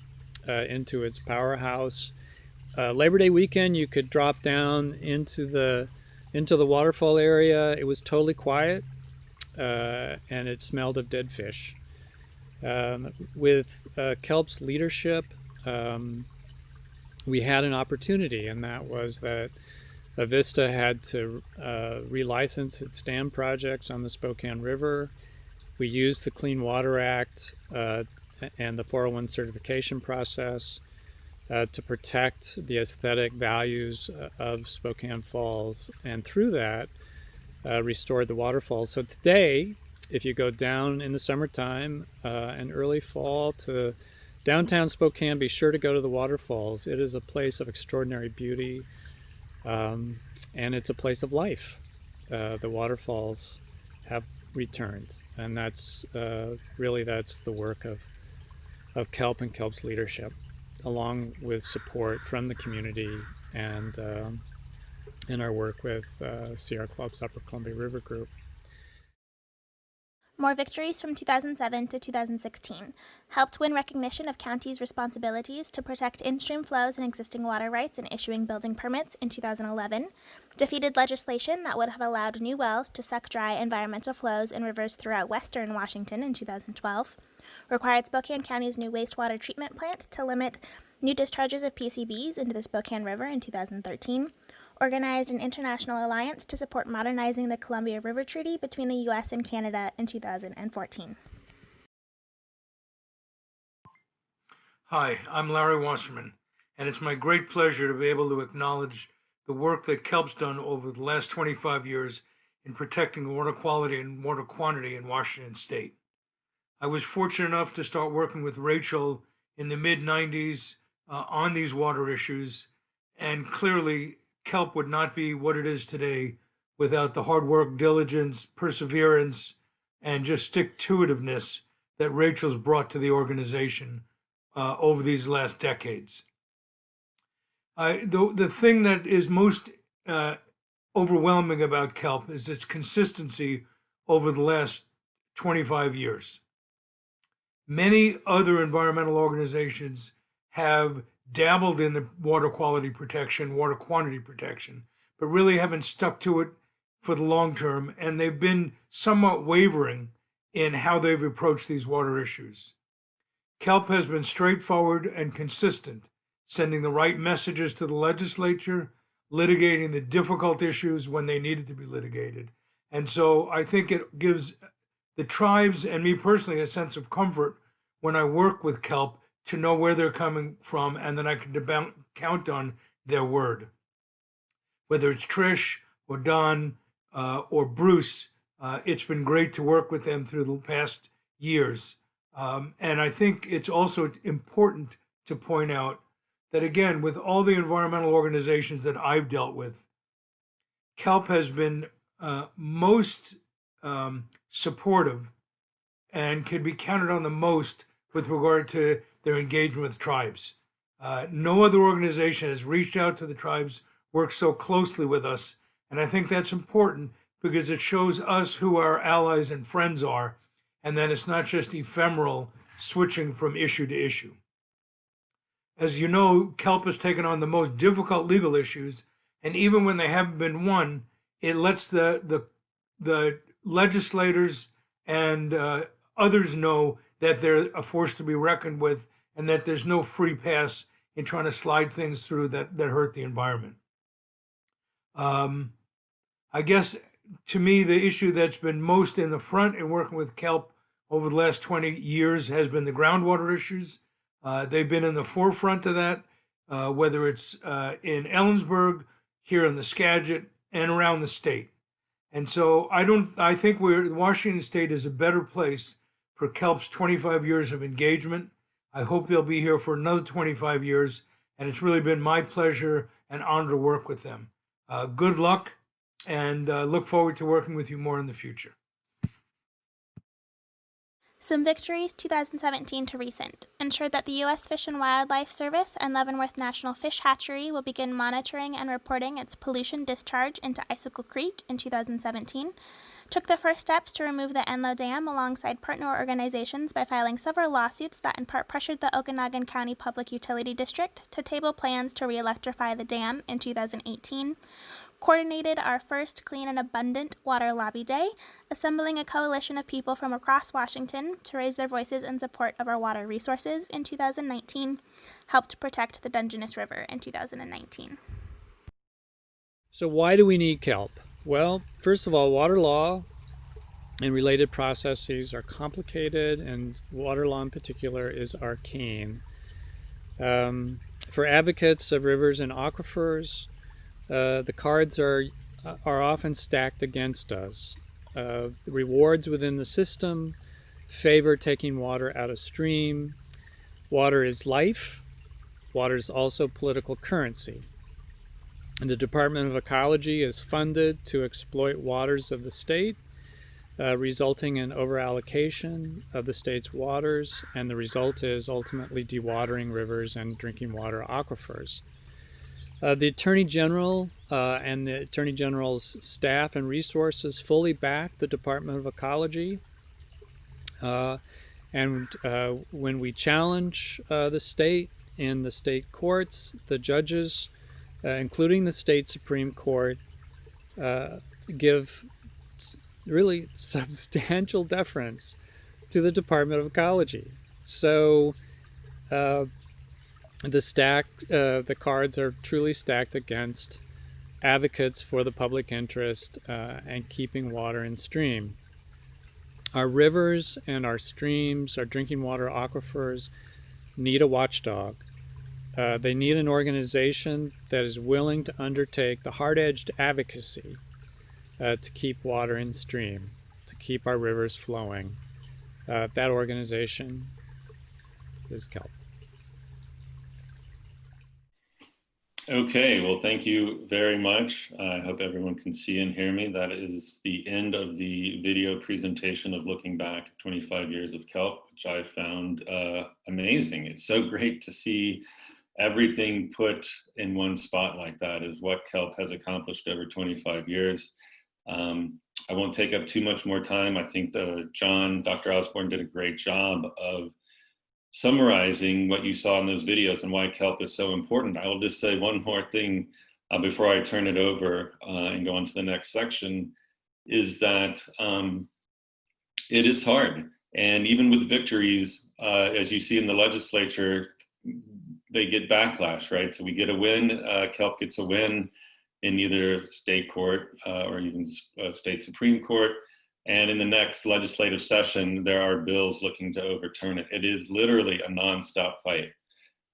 into its powerhouse. Labor Day weekend, you could drop down into the waterfall area. It was totally quiet, and it smelled of dead fish. With KELP's leadership, we had an opportunity, and that was that Vista had to relicense its dam projects on the Spokane River. We used the Clean Water Act and the 401 certification process to protect the aesthetic values of Spokane Falls, and through that, restored the waterfalls. So today, if you go down in the summertime and early fall to downtown Spokane, be sure to go to the waterfalls. It is a place of extraordinary beauty, and it's a place of life. The waterfalls have returned, and that's the work of KELP and KELP's leadership, along with support from the community and in our work with Sierra Club's Upper Columbia River Group. More victories from 2007 to 2016 helped win recognition of counties' responsibilities to protect in-stream flows and existing water rights in issuing building permits in 2011, defeated legislation that would have allowed new wells to suck dry environmental flows in rivers throughout western Washington in 2012, required Spokane County's new wastewater treatment plant to limit new discharges of PCBs into the Spokane River in 2013, organized an international alliance to support modernizing the Columbia River Treaty between the U.S. and Canada in 2014. Hi, I'm Larry Wasserman, and it's my great pleasure to be able to acknowledge the work that KELP's done over the last 25 years in protecting water quality and water quantity in Washington State. I was fortunate enough to start working with Rachel in the mid-90s on these water issues, and clearly KELP would not be what it is today without the hard work, diligence, perseverance, and just stick-to-itiveness that Rachel's brought to the organization over these last decades. The thing that is most overwhelming about KELP is its consistency over the last 25 years. Many other environmental organizations have dabbled in the water quality protection, water quantity protection, but really haven't stuck to it for the long term, and they've been somewhat wavering in how they've approached these water issues. KELP has been straightforward and consistent, sending the right messages to the legislature, litigating the difficult issues when they needed to be litigated. And so I think it gives the tribes and me personally a sense of comfort when I work with KELP to know where they're coming from, and then I can count on their word. Whether it's Trish or Don or Bruce, it's been great to work with them through the past years. And I think it's also important to point out that, again, with all the environmental organizations that I've dealt with, KELP has been most supportive and can be counted on the most with regard to their engagement with tribes. No other organization has reached out to the tribes, worked so closely with us, and I think that's important because it shows us who our allies and friends are, and that it's not just ephemeral switching from issue to issue. As you know, KELP has taken on the most difficult legal issues, and even when they haven't been won, it lets the legislators and others know that they're a force to be reckoned with, and that there's no free pass in trying to slide things through that hurt the environment. I guess to me, the issue that's been most in the front in working with kelp over the last 20 years has been the groundwater issues. They've been in the forefront of that, whether it's in Ellensburg, here in the Skagit, and around the state. And so I think Washington State is a better place for kelp's 25 years of engagement. I hope they'll be here for another 25 years, and it's really been my pleasure and honor to work with them. Good luck, and look forward to working with you more in the future. Some victories 2017 to recent ensured that the U.S. Fish and Wildlife Service and Leavenworth National Fish Hatchery will begin monitoring and reporting its pollution discharge into Icicle Creek in 2017, took the first steps to remove the Enlow Dam alongside partner organizations by filing several lawsuits that in part pressured the Okanagan County Public Utility District to table plans to re-electrify the dam in 2018, coordinated our first Clean and Abundant Water Lobby Day, assembling a coalition of people from across Washington to raise their voices in support of our water resources in 2019, helped protect the Dungeness River in 2019. So why do we need kelp? Well, first of all, water law and related processes are complicated, and water law in particular is arcane. For advocates of rivers and aquifers, the cards are often stacked against us. The rewards within the system favor taking water out of stream. Water is life. Water is also political currency. And the Department of Ecology is funded to exploit waters of the state, resulting in overallocation of the state's waters, and the result is ultimately dewatering rivers and drinking water aquifers. The Attorney General and the Attorney General's staff and resources fully back the Department of Ecology. And when we challenge the state in the state courts, the judges, including the state Supreme Court, give really substantial deference to the Department of Ecology. So the cards are truly stacked against advocates for the public interest and keeping water in stream. Our rivers and our streams, our drinking water aquifers, need a watchdog. They need an organization that is willing to undertake the hard-edged advocacy to keep water in stream, to keep our rivers flowing. That organization is kelp. Okay, well, thank you very much. I hope everyone can see and hear me. That is the end of the video presentation of looking back at 25 years of kelp, which I found amazing. It's so great to see everything put in one spot like that, is what kelp has accomplished over 25 years. I won't take up too much more time. I think Dr. Osborne did a great job of summarizing what you saw in those videos and why kelp is so important. I will just say one more thing before I turn it over and go on to the next section, is that it is hard. And even with victories, as you see in the legislature, they get backlash, right? So we get a win, kelp gets a win in either state court or even state Supreme Court. And in the next legislative session, there are bills looking to overturn it. It is literally a nonstop fight.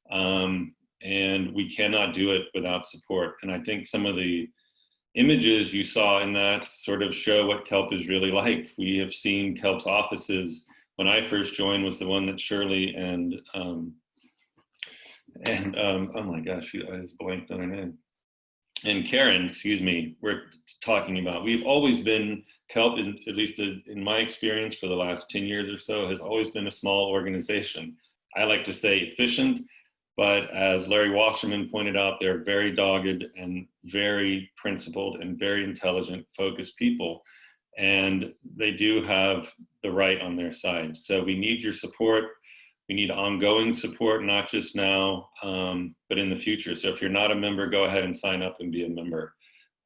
And we cannot do it without support. And I think some of the images you saw in that sort of show what kelp is really like. We have seen kelp's offices. When I first joined was the one that Shirley and oh my gosh, I just blanked on her name. And Karen, excuse me, we're talking about. We've always been, kelp, at least in my experience for the last 10 years or so, has always been a small organization. I like to say efficient, but as Larry Wasserman pointed out, they're very dogged and very principled and very intelligent, focused people. And they do have the right on their side. So we need your support. We need ongoing support, not just now, but in the future. So if you're not a member, go ahead and sign up and be a member.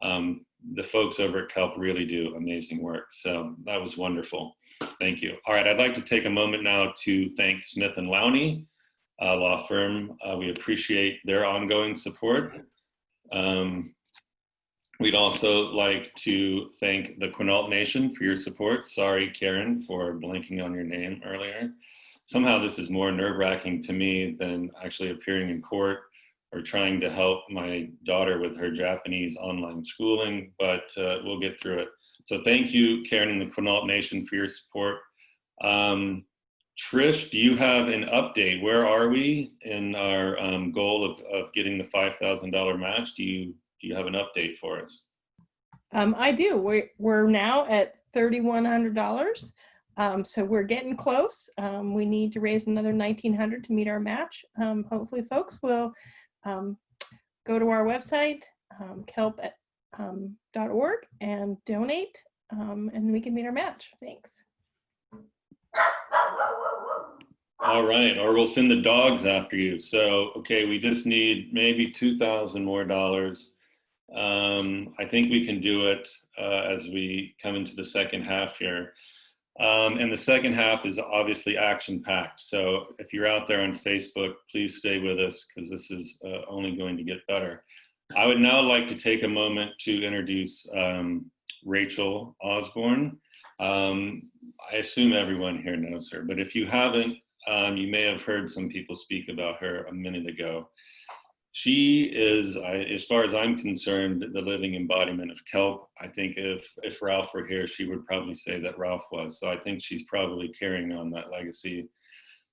The folks over at kelp really do amazing work. So that was wonderful. Thank you. All right, I'd like to take a moment now to thank Smith & Lowney law firm. We appreciate their ongoing support. We'd also like to thank the Quinault Nation for your support. Sorry, Karen, for blanking on your name earlier. Somehow this is more nerve-wracking to me than actually appearing in court or trying to help my daughter with her Japanese online schooling, but we'll get through it. So thank you, Karen and the Quinault Nation, for your support. Trish, do you have an update? Where are we in our goal of getting the $5,000 match? Do you have an update for us? I do. We're now at $3,100. So we're getting close. We need to raise another $1,900 to meet our match. Hopefully folks will go to our website, kelp.org, and donate, and we can meet our match. Thanks. All right, or we'll send the dogs after you. So, okay, we just need maybe $2,000 more. I think we can do it as we come into the second half here. And the second half is obviously action-packed. So if you're out there on Facebook, please stay with us because this is only going to get better. I would now like to take a moment to introduce Rachel Osborne. I assume everyone here knows her, but if you haven't, you may have heard some people speak about her a minute ago. She is, as far as I'm concerned, the living embodiment of kelp. I think if Ralph were here, she would probably say that Ralph was. So I think she's probably carrying on that legacy.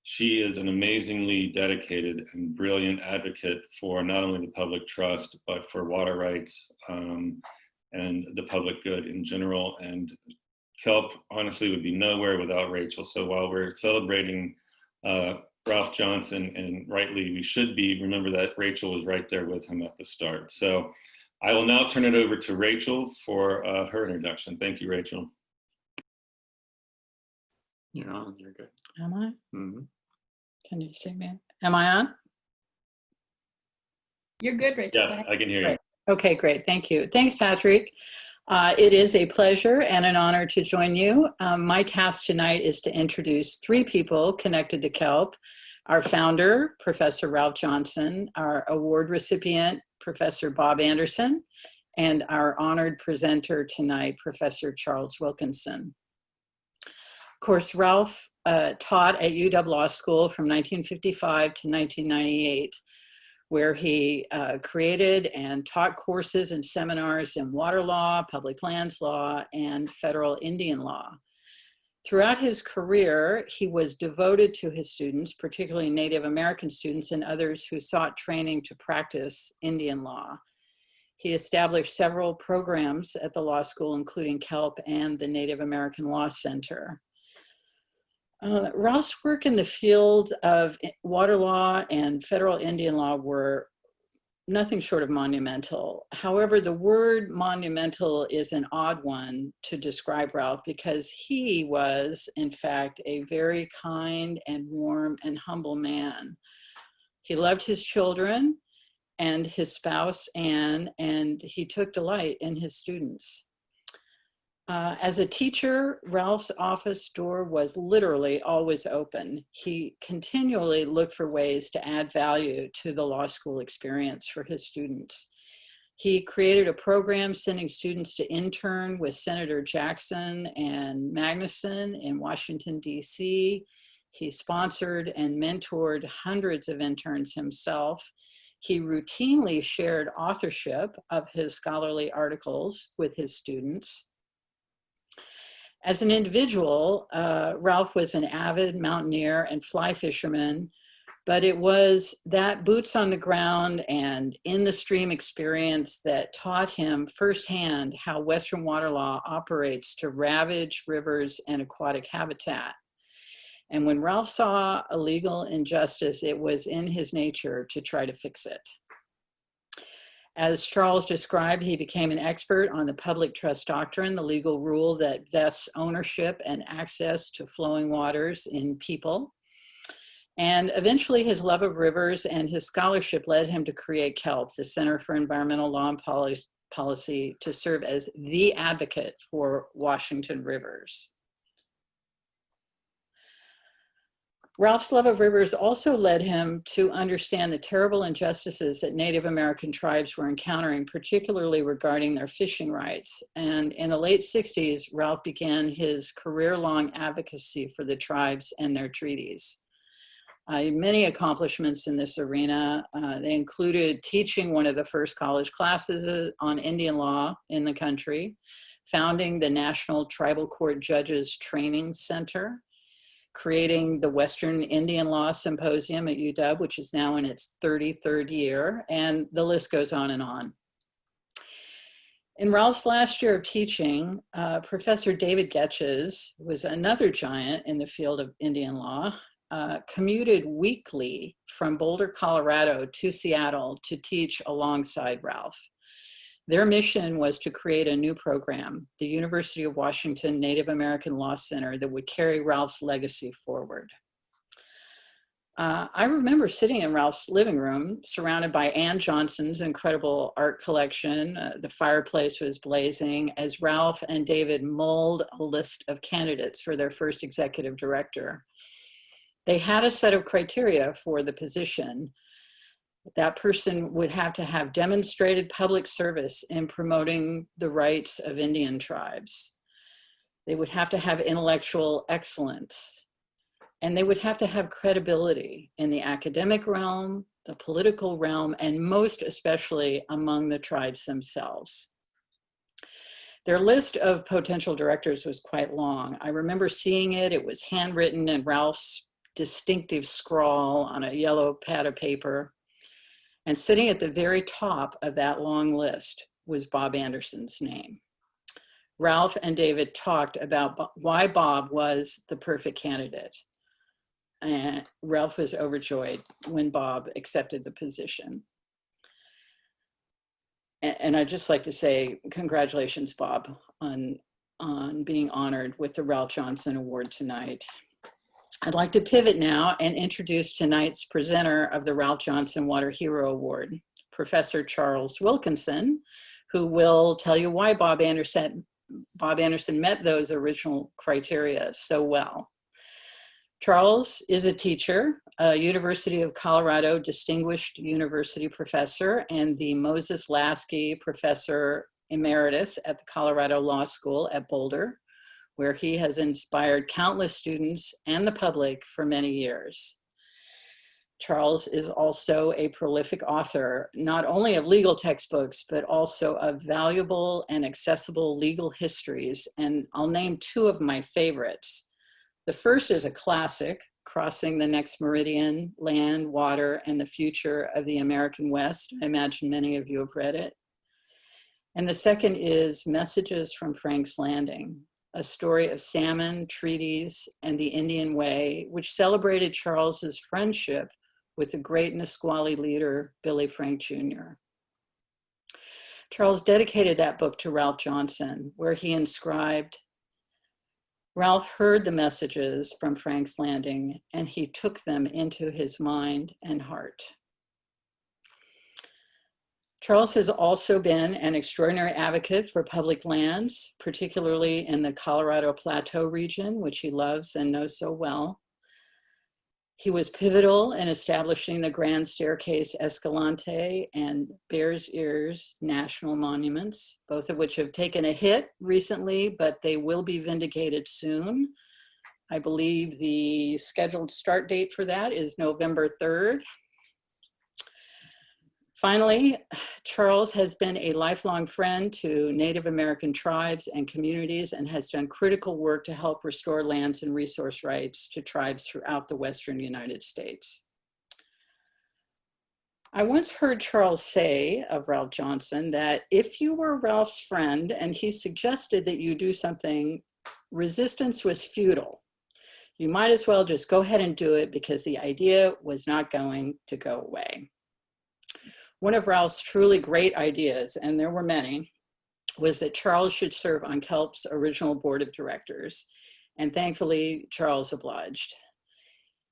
She is an amazingly dedicated and brilliant advocate for not only the public trust, but for water rights and the public good in general. And kelp honestly would be nowhere without Rachel. So while we're celebrating Ralph Johnson, and rightly we should be, remember that Rachel was right there with him at the start. So I will now turn it over to Rachel for her introduction. Thank you, Rachel. You're on, you're good. Am I? Mm-hmm. Can you see me? Am I on? You're good, Rachel. Yes, I can hear you. Great. Okay, great. Thank you. Thanks, Patrick. It is a pleasure and an honor to join you. My task tonight is to introduce three people connected to kelp: our founder, Professor Ralph Johnson, our award recipient, Professor Bob Anderson, and our honored presenter tonight, Professor Charles Wilkinson. Of course, Ralph taught at UW Law School from 1955 to 1998. Where he created and taught courses and seminars in water law, public lands law, and federal Indian law. Throughout his career, he was devoted to his students, particularly Native American students and others who sought training to practice Indian law. He established several programs at the law school, including KELP and the Native American Law Center. Ralph's work in the field of water law and federal Indian law were nothing short of monumental. However, the word monumental is an odd one to describe Ralph because he was, in fact, a very kind and warm and humble man. He loved his children and his spouse, Anne, and he took delight in his students. As a teacher, Ralph's office door was literally always open. He continually looked for ways to add value to the law school experience for his students. He created a program sending students to intern with Senator Jackson and Magnuson in Washington, D.C. He sponsored and mentored hundreds of interns himself. He routinely shared authorship of his scholarly articles with his students. As an individual, Ralph was an avid mountaineer and fly fisherman, but it was that boots on the ground and in the stream experience that taught him firsthand how Western water law operates to ravage rivers and aquatic habitat. And when Ralph saw a legal injustice, it was in his nature to try to fix it. As Charles described, he became an expert on the public trust doctrine, the legal rule that vests ownership and access to flowing waters in people. And eventually his love of rivers and his scholarship led him to create KELP, the Center for Environmental Law and Policy, to serve as the advocate for Washington rivers. Ralph's love of rivers also led him to understand the terrible injustices that Native American tribes were encountering, particularly regarding their fishing rights. And in the late 60s, Ralph began his career-long advocacy for the tribes and their treaties. Many accomplishments in this arena. They included teaching one of the first college classes on Indian law in the country, founding the National Tribal Court Judges Training Center, creating the Western Indian Law Symposium at UW, which is now in its 33rd year, and the list goes on and on. In Ralph's last year of teaching, Professor David Getches, who was another giant in the field of Indian law, commuted weekly from Boulder, Colorado to Seattle to teach alongside Ralph. Their mission was to create a new program, the University of Washington Native American Law Center, that would carry Ralph's legacy forward. I remember sitting in Ralph's living room, surrounded by Ann Johnson's incredible art collection. The fireplace was blazing as Ralph and David mulled a list of candidates for their first executive director. They had a set of criteria for the position. That person would have to have demonstrated public service in promoting the rights of Indian tribes. They would have to have intellectual excellence, and they would have to have credibility in the academic realm, the political realm, and most especially among the tribes themselves. Their list of potential directors was quite long. I remember seeing it. It was handwritten in Ralph's distinctive scrawl on a yellow pad of paper. And sitting at the very top of that long list was Bob Anderson's name. Ralph and David talked about why Bob was the perfect candidate. And Ralph was overjoyed when Bob accepted the position. And I'd just like to say congratulations, Bob, on being honored with the Ralph Johnson Award tonight. I'd like to pivot now and introduce tonight's presenter of the Ralph Johnson Water Hero Award, Professor Charles Wilkinson, who will tell you why Bob Anderson met those original criteria so well. Charles is a teacher, a University of Colorado Distinguished University Professor, and the Moses Lasky Professor Emeritus at the Colorado Law School at Boulder, where he has inspired countless students and the public for many years. Charles is also a prolific author, not only of legal textbooks, but also of valuable and accessible legal histories. And I'll name two of my favorites. The first is a classic, Crossing the Next Meridian, Land, Water, and the Future of the American West. I imagine many of you have read it. And the second is Messages from Frank's Landing, a story of salmon, treaties, and the Indian way, which celebrated Charles's friendship with the great Nisqually leader, Billy Frank Jr. Charles dedicated that book to Ralph Johnson, where he inscribed, "Ralph heard the messages from Frank's Landing, and he took them into his mind and heart." Charles has also been an extraordinary advocate for public lands, particularly in the Colorado Plateau region, which he loves and knows so well. He was pivotal in establishing the Grand Staircase Escalante and Bears Ears National Monuments, both of which have taken a hit recently, but they will be vindicated soon. I believe the scheduled start date for that is November 3rd. Finally, Charles has been a lifelong friend to Native American tribes and communities and has done critical work to help restore lands and resource rights to tribes throughout the Western United States. I once heard Charles say of Ralph Johnson that if you were Ralph's friend and he suggested that you do something, resistance was futile. You might as well just go ahead and do it because the idea was not going to go away. One of Ralph's truly great ideas, and there were many, was that Charles should serve on KELP's original board of directors, and thankfully, Charles obliged.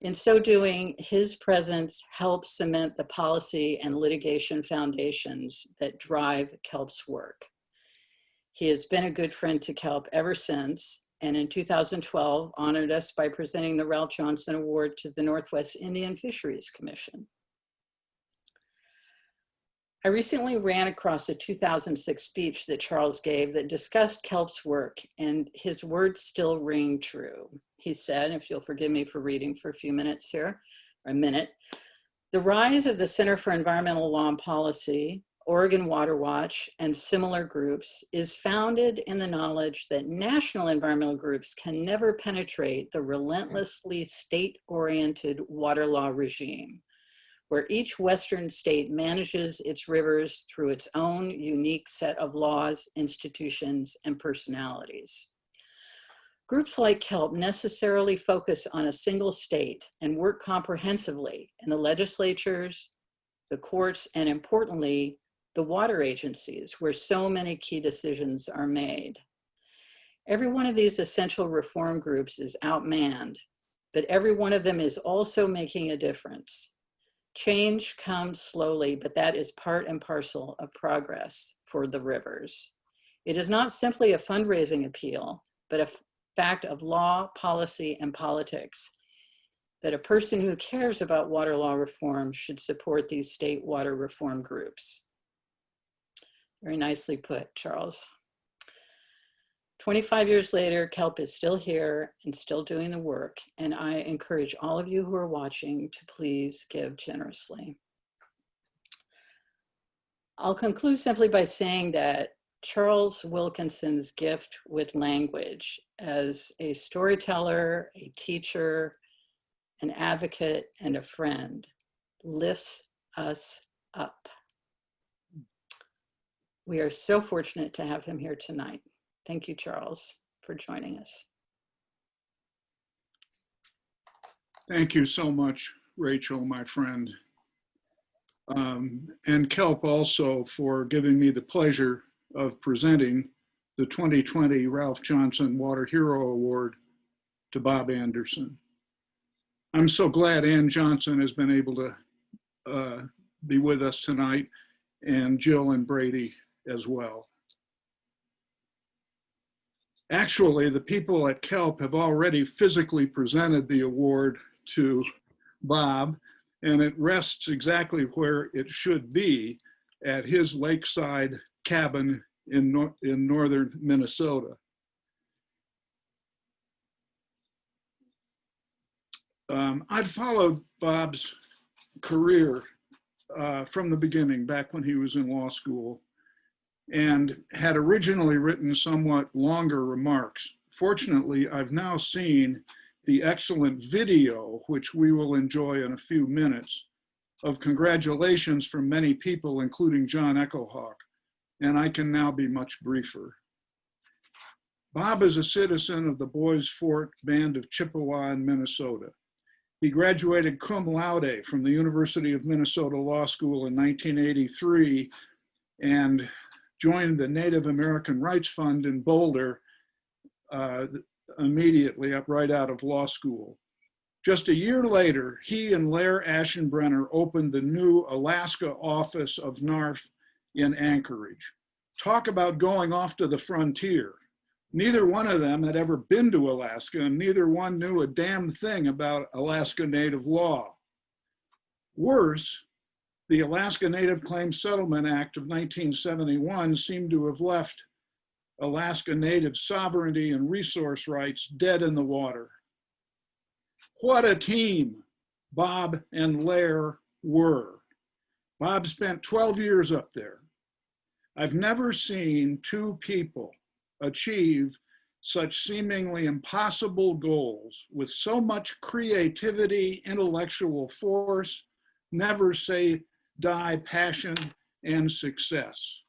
In so doing, his presence helps cement the policy and litigation foundations that drive KELP's work. He has been a good friend to KELP ever since, and in 2012 honored us by presenting the Ralph Johnson Award to the Northwest Indian Fisheries Commission. I recently ran across a 2006 speech that Charles gave that discussed Kelp's work, and his words still ring true. He said, if you'll forgive me for reading for a few minutes here, or a minute, "The rise of the Center for Environmental Law and Policy, Oregon Water Watch, and similar groups is founded in the knowledge that national environmental groups can never penetrate the relentlessly state-oriented water law regime, where each Western state manages its rivers through its own unique set of laws, institutions, and personalities. Groups like KELP necessarily focus on a single state and work comprehensively in the legislatures, the courts, and importantly, the water agencies, where so many key decisions are made. Every one of these essential reform groups is outmanned, but every one of them is also making a difference. Change comes slowly, but that is part and parcel of progress for the rivers. It is not simply a fundraising appeal, but a fact of law, policy, and politics, that a person who cares about water law reform should support these state water reform groups." Very nicely put, Charles. 25 years later, KELP is still here and still doing the work, and I encourage all of you who are watching to please give generously. I'll conclude simply by saying that Charles Wilkinson's gift with language as a storyteller, a teacher, an advocate, and a friend lifts us up. We are so fortunate to have him here tonight. Thank you, Charles, for joining us. Thank you so much, Rachel, my friend. And KELP also for giving me the pleasure of presenting the 2020 Ralph Johnson Water Hero Award to Bob Anderson. I'm so glad Ann Johnson has been able to be with us tonight, and Jill and Brady as well. Actually, the people at KELP have already physically presented the award to Bob, and it rests exactly where it should be, at his lakeside cabin in northern Minnesota. I've followed Bob's career from the beginning, back when he was in law school, and had originally written somewhat longer remarks. Fortunately, I've now seen the excellent video, which we will enjoy in a few minutes, of congratulations from many people, including John Echohawk, and I can now be much briefer. Bob is a citizen of the Boys Fort Band of Chippewa in Minnesota. He graduated cum laude from the University of Minnesota Law School in 1983 and joined the Native American Rights Fund in Boulder immediately right out of law school. Just a year later, he and Lair Aschenbrenner opened the new Alaska office of NARF in Anchorage. Talk about going off to the frontier. Neither one of them had ever been to Alaska, and neither one knew a damn thing about Alaska Native law. Worse, the Alaska Native Claims Settlement Act of 1971 seemed to have left Alaska Native sovereignty and resource rights dead in the water. What a team Bob and Lair were. Bob spent 12 years up there. I've never seen two people achieve such seemingly impossible goals with so much creativity, intellectual force, never say die passion, and success.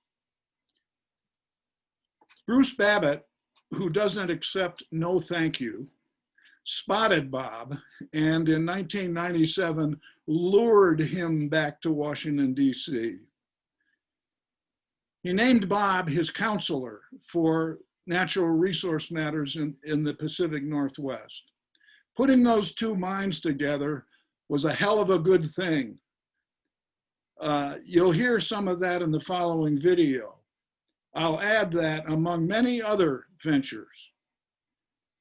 Bruce Babbitt, who doesn't accept no thank you, spotted Bob and in 1997 lured him back to Washington, D.C. He named Bob his counselor for natural resource matters in the Pacific Northwest. Putting those two minds together was a hell of a good thing. You'll hear some of that in the following video. I'll add that among many other ventures,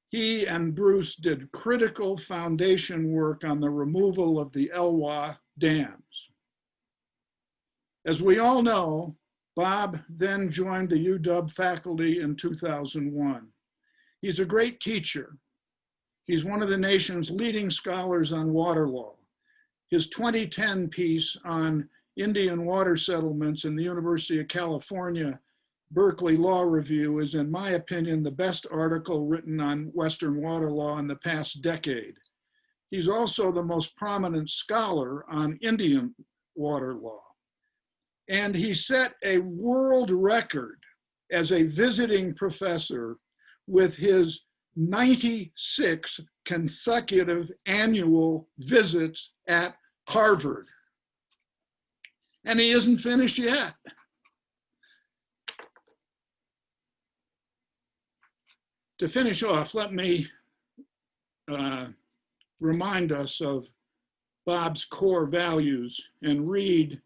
He and Bruce did critical foundation work on the removal of the Elwha dams. As we all know, Bob then joined the UW faculty in 2001. He's a great teacher. He's one of the nation's leading scholars on water law. His 2010 piece on Indian water settlements in the University of California Berkeley Law Review is, in my opinion, the best article written on Western water law in the past decade. He's also the most prominent scholar on Indian water law. And he set a world record as a visiting professor with his 96 consecutive annual visits at Harvard. And he isn't finished yet. To finish off, let me remind us of Bob's core values and read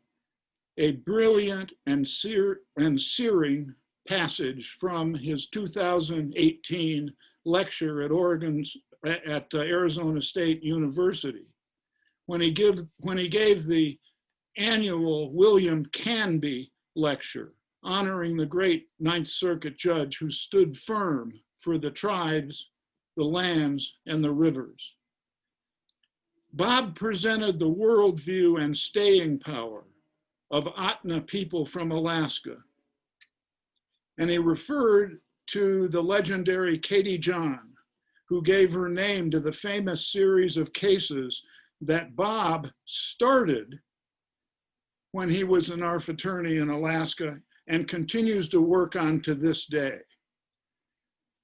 a brilliant and searing passage from his 2018 lecture at Arizona State University, when he gave the annual William Canby lecture, honoring the great Ninth Circuit judge who stood firm for the tribes, the lands, and the rivers. Bob presented the worldview and staying power of Ahtna people from Alaska. And he referred to the legendary Katie John, who gave her name to the famous series of cases that Bob started when he was an ARF attorney in Alaska and continues to work on to this day.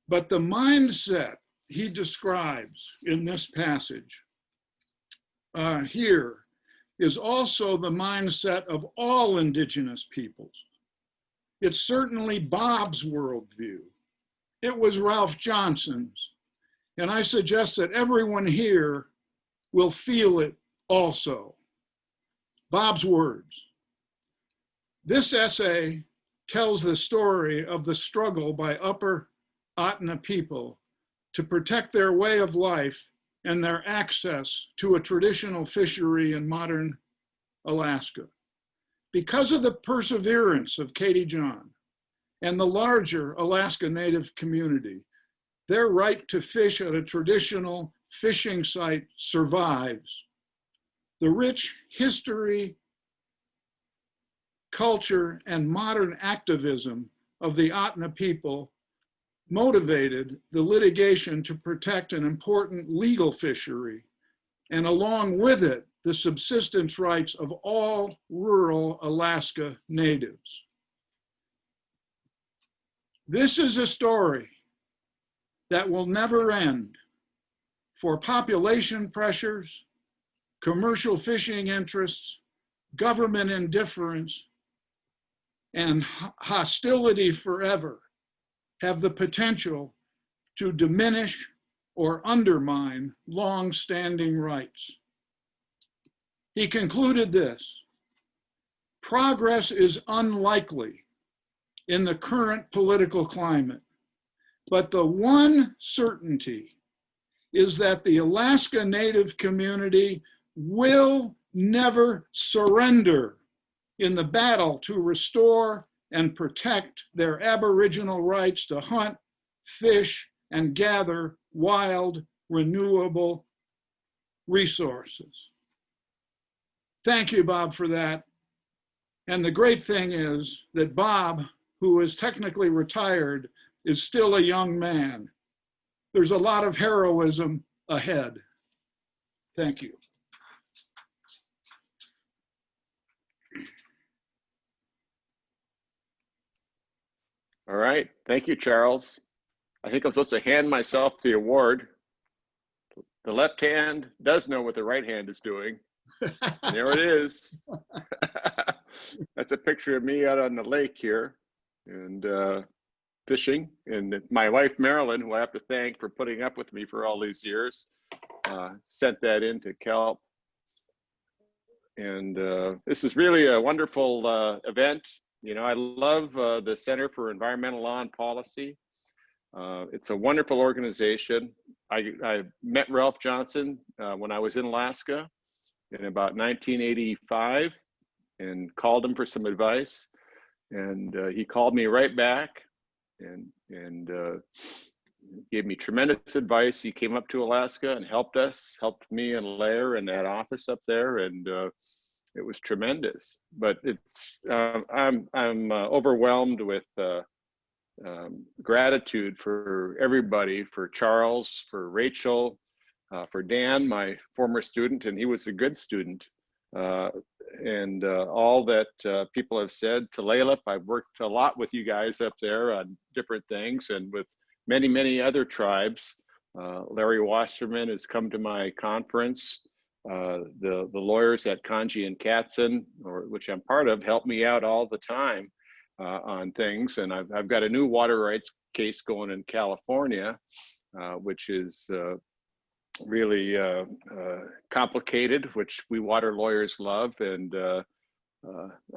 But the mindset he describes in this passage here is also the mindset of all indigenous peoples. It's certainly Bob's worldview. It was Ralph Johnson's. And I suggest that everyone here will feel it also. Bob's words. This essay tells the story of the struggle by Upper Ahtna people to protect their way of life and their access to a traditional fishery in modern Alaska. Because of the perseverance of Katie John and the larger Alaska Native community, their right to fish at a traditional fishing site survives. The rich history, culture, and modern activism of the Ahtna people motivated the litigation to protect an important legal fishery, and along with it, the subsistence rights of all rural Alaska natives. This is a story that will never end, for population pressures, commercial fishing interests, government indifference, and hostility forever have the potential to diminish or undermine long-standing rights. He concluded this: progress is unlikely in the current political climate, but the one certainty is that the Alaska Native community will never surrender in the battle to restore and protect their Aboriginal rights to hunt, fish, and gather wild, renewable resources. Thank you, Bob, for that. And the great thing is that Bob, who is technically retired, is still a young man. There's a lot of heroism ahead. Thank you. All right, thank you, Charles. I think I'm supposed to hand myself the award. The left hand does know what the right hand is doing. And there it is. That's a picture of me out on the lake here and fishing. And my wife, Marilyn, who I have to thank for putting up with me for all these years, sent that into Kelp. And this is really a wonderful event. You know, I love the Center for Environmental Law and Policy. It's a wonderful organization. I met Ralph Johnson when I was in Alaska in about 1985 and called him for some advice. And he called me right back and gave me tremendous advice. He came up to Alaska and helped me and Lair in that office up there, and it was tremendous. But it's I'm overwhelmed with gratitude for everybody, for Charles, for Rachel, for Dan, my former student, and he was a good student. And all that people have said. To Layla, I've worked a lot with you guys up there on different things, and with many, many other tribes. Larry Wasserman has come to my conference. The lawyers at Kanji and Katzen, which I'm part of, help me out all the time on things. And I've got a new water rights case going in California, which is really complicated, which we water lawyers love. And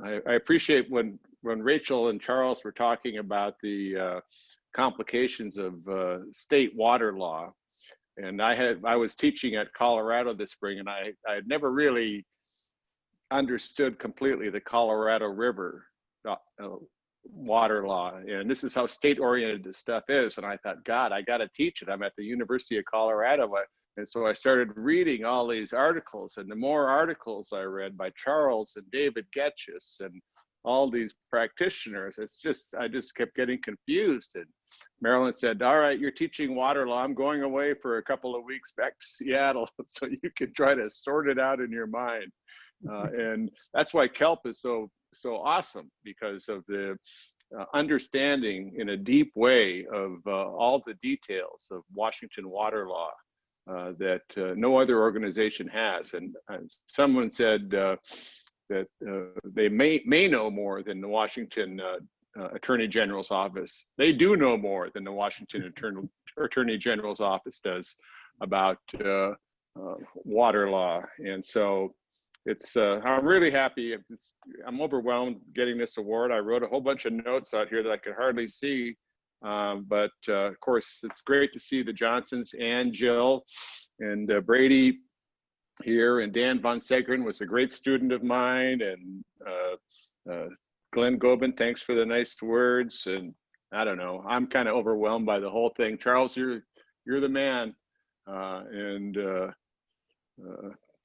I appreciate when Rachel and Charles were talking about the complications of state water law. And I was teaching at Colorado this spring, and I had never really understood completely the Colorado River water law. And this is how state oriented this stuff is. And I thought, God, I got to teach it. I'm at the University of Colorado. And so I started reading all these articles, and the more articles I read by Charles and David Getchus and all these practitioners, I just kept getting confused. And Marilyn said, all right, you're teaching water law. I'm going away for a couple of weeks back to Seattle so you can try to sort it out in your mind. And that's why KELP is so awesome, because of the understanding in a deep way of all the details of Washington water law that no other organization has. And someone said that they may know more than the Washington Attorney General's office. They do know more than the Washington Attorney General's office does about water law. And so I'm really happy. I'm overwhelmed getting this award. I wrote a whole bunch of notes out here that I could hardly see. But of course, it's great to see the Johnsons and Jill and Brady here, and Dan Von Segren was a great student of mine, and Glenn Gobin, thanks for the nice words. And I don't know, I'm kind of overwhelmed by the whole thing. Charles, you're the man, and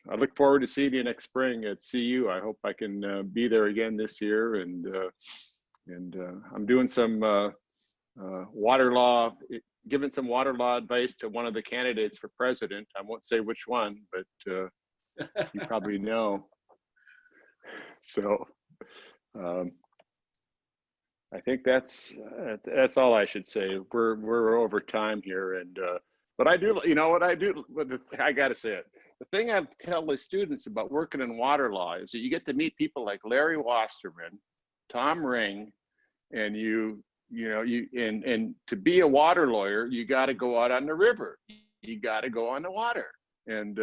I look forward to seeing you next spring at CU. I hope I can be there again this year, and I'm doing some water law, giving some water law advice to one of the candidates for president. I won't say which one, but you probably know. So I think that's all I should say. We're over time here, and but I do, you know what I do? I got to say it. The thing I tell the students about working in water law is that you get to meet people like Larry Wasserman, Tom Ring, and and to be a water lawyer, you got to go out on the river. You got to go on the water. And,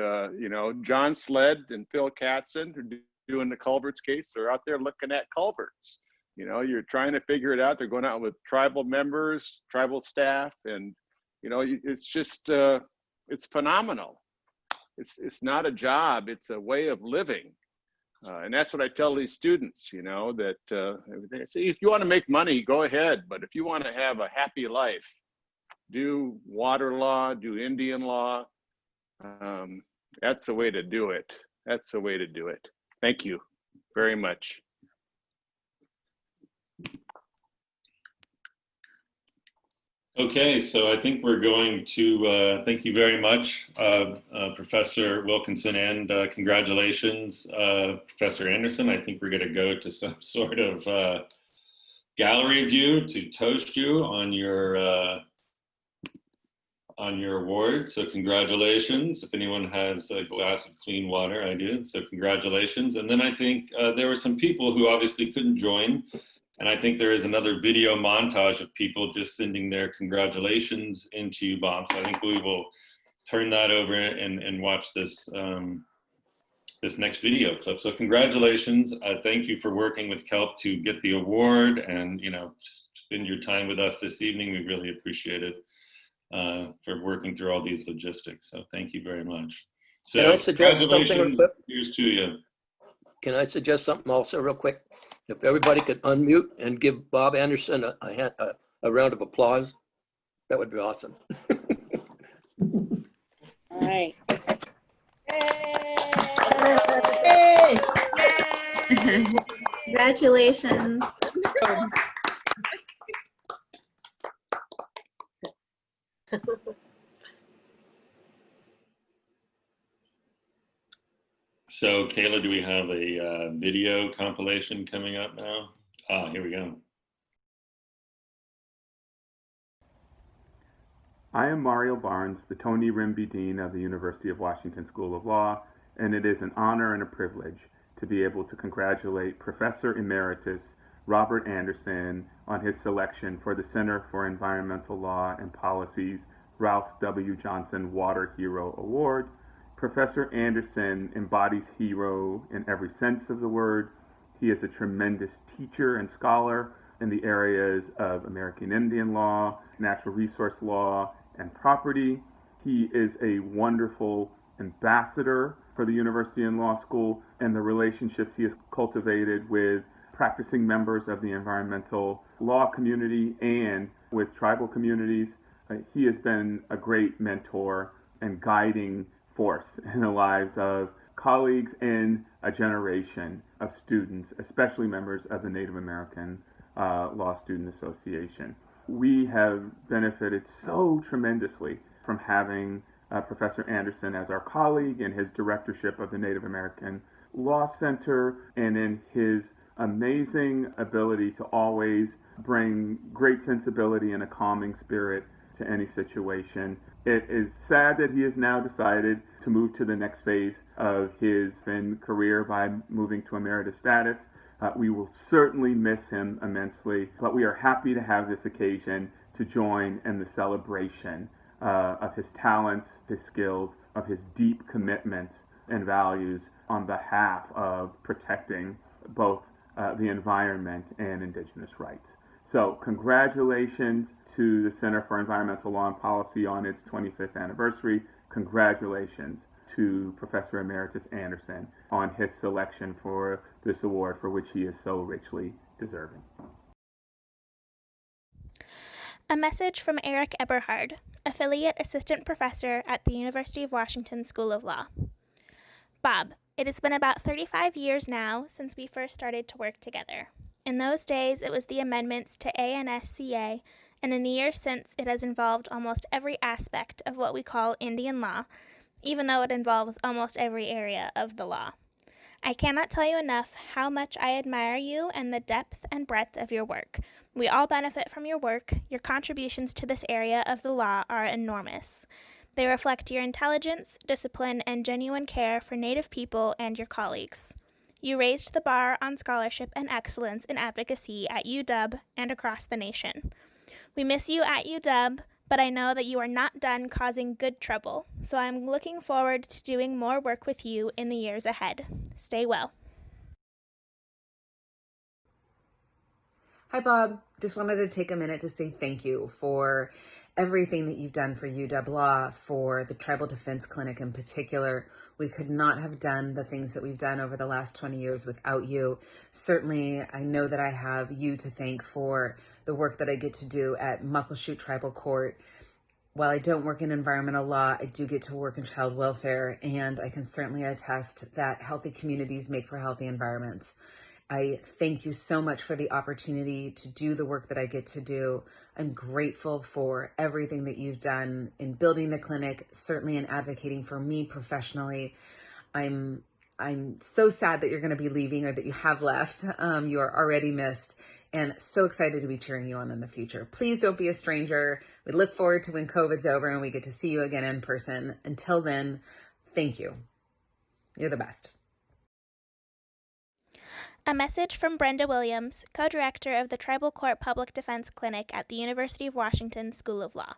John Sled and Phil Katzen are doing the culverts case. They're out there looking at culverts. You're trying to figure it out. They're going out with tribal members, tribal staff. And, it's just, it's phenomenal. It's not a job. It's a way of living. And that's what I tell these students, that they say, if you want to make money, go ahead. But if you want to have a happy life, do water law, do Indian law. That's the way to do it. That's the way to do it. Thank you very much. Okay, so I think we're going to thank you very much, Professor Wilkinson, and congratulations, Professor Anderson. I think we're going to go to some sort of gallery view to toast you on your award. So congratulations. If anyone has a glass of clean water, I do. So congratulations. And then I think there were some people who obviously couldn't join. And I think there is another video montage of people just sending their congratulations into you, Bob. So I think we will turn that over and watch this this next video clip. So congratulations. Thank you for working with KELP to get the award, and just spend your time with us this evening. We really appreciate it for working through all these logistics. So thank you very much. So Can I suggest something real congratulations. quick? Here's to you. Can I suggest something also real quick? If everybody could unmute and give Bob Anderson a round of applause, that would be awesome. All right. Yay! Congratulations. So Kayla, do we have a video compilation coming up now? Here we go. I am Mario Barnes, the Tony Rimby Dean of the University of Washington School of Law, and it is an honor and a privilege to be able to congratulate Professor Emeritus Robert Anderson on his selection for the Center for Environmental Law and Policy's Ralph W. Johnson Water Hero Award. Professor Anderson embodies hero in every sense of the word. He is a tremendous teacher and scholar in the areas of American Indian law, natural resource law, and property. He is a wonderful ambassador for the University and Law School, and the relationships he has cultivated with practicing members of the environmental law community and with tribal communities. He has been a great mentor and guiding force in the lives of colleagues and a generation of students, especially members of the Native American Law Student Association. We have benefited so tremendously from having Professor Anderson as our colleague in his directorship of the Native American Law Center and in his amazing ability to always bring great sensibility and a calming spirit to any situation. It is sad that he has now decided to move to the next phase of his career by moving to emeritus status. We will certainly miss him immensely, but we are happy to have this occasion to join in the celebration of his talents, his skills, of his deep commitments and values on behalf of protecting both the environment and Indigenous rights. So congratulations to the Center for Environmental Law and Policy on its 25th anniversary. Congratulations to Professor Emeritus Anderson on his selection for this award for which he is so richly deserving. A message from Eric Eberhard, Affiliate Assistant Professor at the University of Washington School of Law. Bob, it has been about 35 years now since we first started to work together. In those days, it was the amendments to ANSCA, and in the years since, it has involved almost every aspect of what we call Indian law, even though it involves almost every area of the law. I cannot tell you enough how much I admire you and the depth and breadth of your work. We all benefit from your work. Your contributions to this area of the law are enormous. They reflect your intelligence, discipline, and genuine care for Native people and your colleagues. You raised the bar on scholarship and excellence in advocacy at UW and across the nation. We miss you at UW, but I know that you are not done causing good trouble, so I'm looking forward to doing more work with you in the years ahead. Stay well. Hi, Bob. Just wanted to take a minute to say thank you for everything that you've done for UW Law, for the Tribal Defense Clinic in particular. We could not have done the things that we've done over the last 20 years without you. Certainly, I know that I have you to thank for the work that I get to do at Muckleshoot Tribal Court. While I don't work in environmental law, I do get to work in child welfare, and I can certainly attest that healthy communities make for healthy environments. I thank you so much for the opportunity to do the work that I get to do. I'm grateful for everything that you've done in building the clinic, certainly in advocating for me professionally. I'm so sad that you're going to be leaving or that you have left. You are already missed, and so excited to be cheering you on in the future. Please don't be a stranger. We look forward to when COVID's over and we get to see you again in person. Until then, thank you. You're the best. A message from Brenda Williams, co-director of the Tribal Court Public Defense Clinic at the University of Washington School of Law.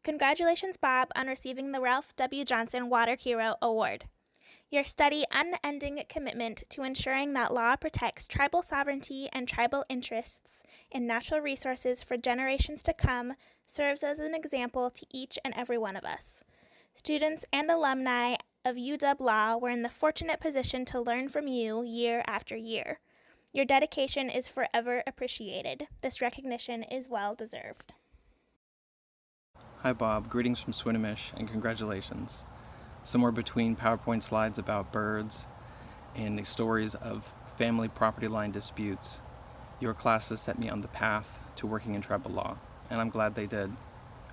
Congratulations, Bob, on receiving the Ralph W. Johnson Water Hero Award. Your steady, unending commitment to ensuring that law protects tribal sovereignty and tribal interests in natural resources for generations to come serves as an example to each and every one of us. Students and alumni of UW Law were in the fortunate position to learn from you year after year. Your dedication is forever appreciated. This recognition is well deserved. Hi Bob, greetings from Swinomish and congratulations. Somewhere between PowerPoint slides about birds and stories of family property line disputes, your classes set me on the path to working in tribal law, and I'm glad they did.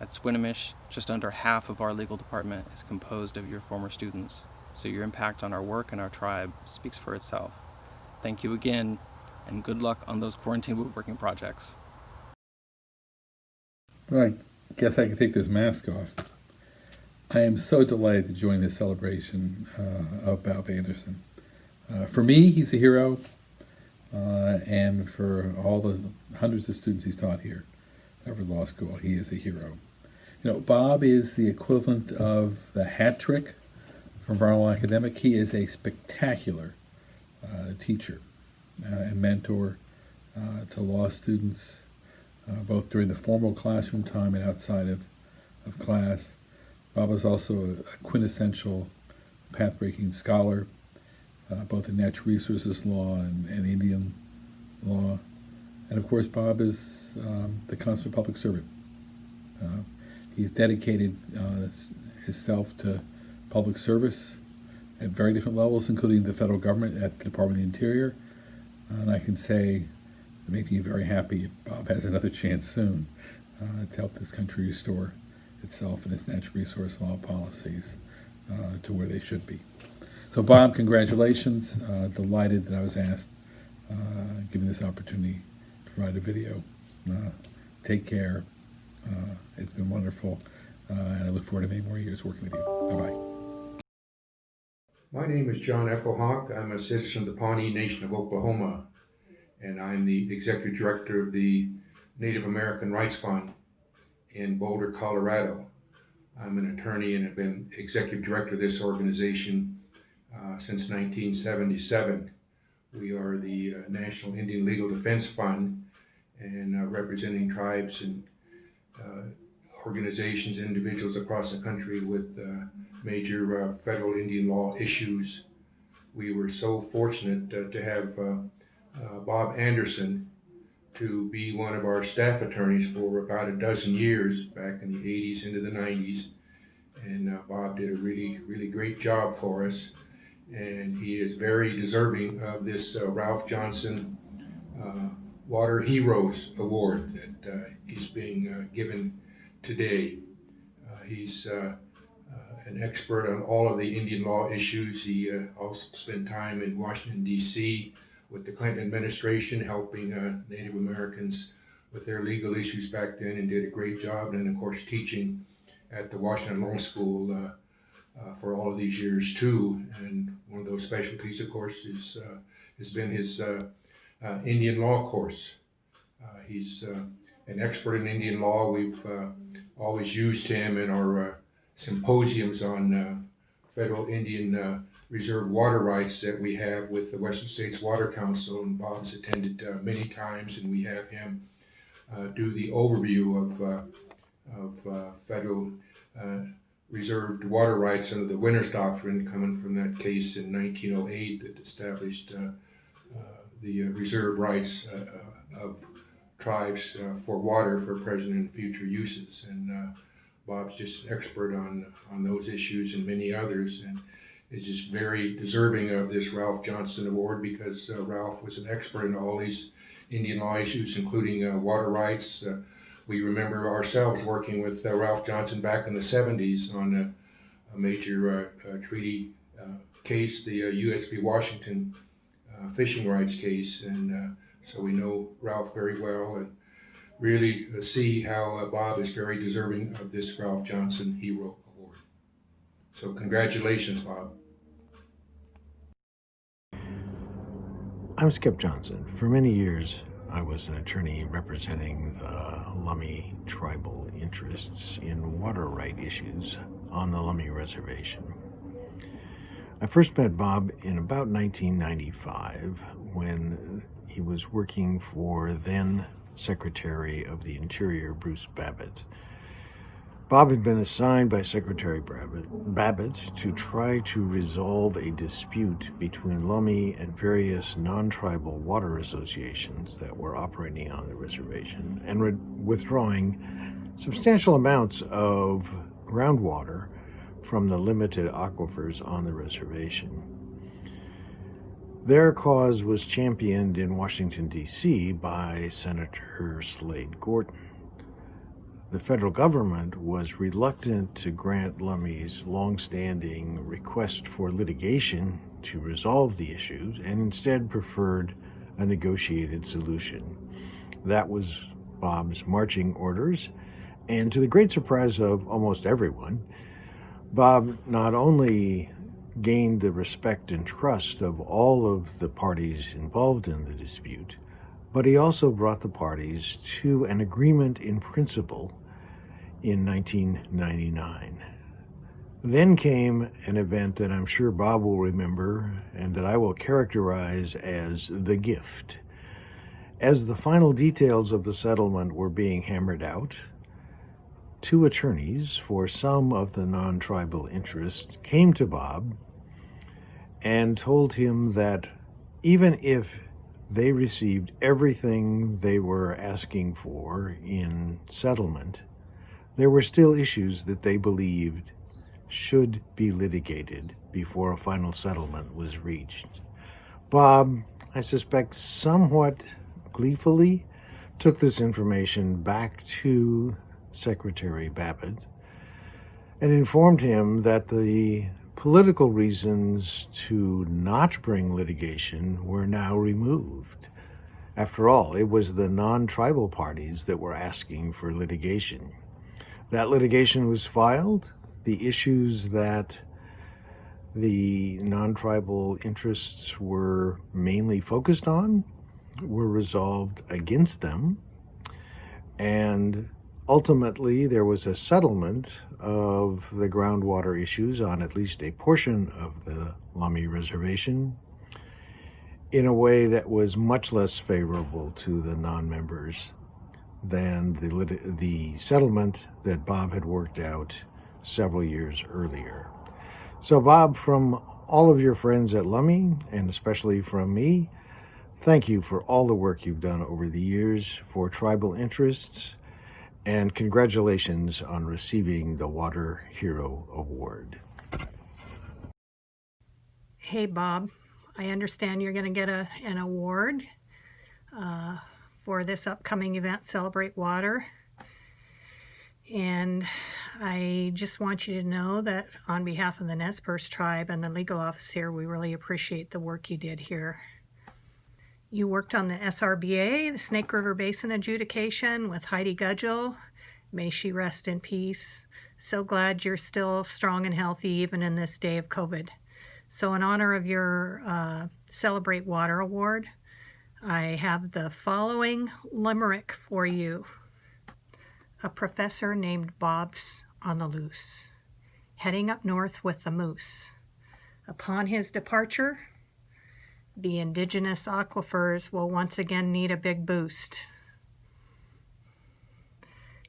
At Swinomish, just under half of our legal department is composed of your former students, so your impact on our work and our tribe speaks for itself. Thank you again, and good luck on those quarantine woodworking projects. Well, I guess I can take this mask off. I am so delighted to join this celebration of Bob Anderson. For me, he's a hero, and for all the hundreds of students he's taught here at Harvard Law School, he is a hero. You know, Bob is the equivalent of the hat trick from environmental academic. He is a spectacular teacher and mentor to law students, both during the formal classroom time and outside of class. Bob is also a quintessential path-breaking scholar, both in natural resources law and Indian law. And of course, Bob is the consummate public servant. He's dedicated himself to public service at very different levels, including the federal government at the Department of the Interior. And I can say it makes me very happy if Bob has another chance soon to help this country restore itself and its natural resource law policies to where they should be. So Bob, congratulations. Delighted that I was asked, given this opportunity to provide a video. Take care. It's been wonderful, and I look forward to many more years working with you. Bye-bye. My name is John Echohawk. I'm a citizen of the Pawnee Nation of Oklahoma, and I'm the executive director of the Native American Rights Fund in Boulder, Colorado. I'm an attorney and have been executive director of this organization since 1977. We are the National Indian Legal Defense Fund, and representing tribes and organizations, individuals across the country with major federal Indian law issues. We were so fortunate to have Bob Anderson to be one of our staff attorneys for about a dozen years back in the 80s into the 90s. And Bob did a really, really great job for us. And he is very deserving of this Ralph Johnson Water Heroes Award that he's being given today. He's an expert on all of the Indian law issues. He also spent time in Washington, D.C. with the Clinton administration, helping Native Americans with their legal issues back then, and did a great job. And of course, teaching at the Washington Law School for all of these years too. And one of those specialties, of course, has been his Indian law course. He's an expert in Indian law. We've always used him in our symposiums on federal Indian reserve water rights that we have with the Western States Water Council, and Bob's attended many times, and we have him do the overview of federal reserved water rights under the Winters Doctrine, coming from that case in 1908 that established the reserve rights of tribes for water for present and future uses. And Bob's just an expert on those issues and many others, and is just very deserving of this Ralph Johnson Award, because Ralph was an expert in all these Indian law issues, including water rights. We remember ourselves working with Ralph Johnson back in the 70s on a major treaty case, the U.S. v. Washington fishing rights case, and so we know Ralph very well, and really see how Bob is very deserving of this Ralph Johnson Hero Award. So congratulations, Bob. I'm Skip Johnson. For many years, I was an attorney representing the Lummi tribal interests in water right issues on the Lummi Reservation. I first met Bob in about 1995 when he was working for then Secretary of the Interior, Bruce Babbitt. Bob had been assigned by Secretary Babbitt to try to resolve a dispute between Lummi and various non-tribal water associations that were operating on the reservation and were withdrawing substantial amounts of groundwater from the limited aquifers on the reservation. Their cause was championed in Washington, D.C. by Senator Slade Gorton. The federal government was reluctant to grant Lummi's longstanding request for litigation to resolve the issues and instead preferred a negotiated solution. That was Bob's marching orders, and to the great surprise of almost everyone, Bob not only gained the respect and trust of all of the parties involved in the dispute, but he also brought the parties to an agreement in principle in 1999. Then came an event that I'm sure Bob will remember and that I will characterize as the gift. As the final details of the settlement were being hammered out, two attorneys for some of the non-tribal interests came to Bob and told him that even if they received everything they were asking for in settlement, there were still issues that they believed should be litigated before a final settlement was reached. Bob, I suspect somewhat gleefully, took this information back to Secretary Babbitt and informed him that the political reasons to not bring litigation were now removed. After all, it was the non-tribal parties that were asking for litigation. That litigation was filed. The issues that the non-tribal interests were mainly focused on were resolved against them, and ultimately there was a settlement of the groundwater issues on at least a portion of the Lummi Reservation in a way that was much less favorable to the non-members than the settlement that Bob had worked out several years earlier. So Bob, from all of your friends at Lummi, and especially from me, thank you for all the work you've done over the years for tribal interests, and congratulations on receiving the Water Hero Award. Hey, Bob, I understand you're going to get an award for this upcoming event, Celebrate Water. And I just want you to know that on behalf of the Nez Perce tribe and the legal office here, we really appreciate the work you did here. You worked on the SRBA, the Snake River Basin adjudication with Heidi Gudgel. May she rest in peace. So glad you're still strong and healthy even in this day of COVID. So in honor of your Celebrate Water Award, I have the following limerick for you. A professor named Bob's on the loose, heading up north with the moose. Upon his departure, the indigenous aquifers will once again need a big boost.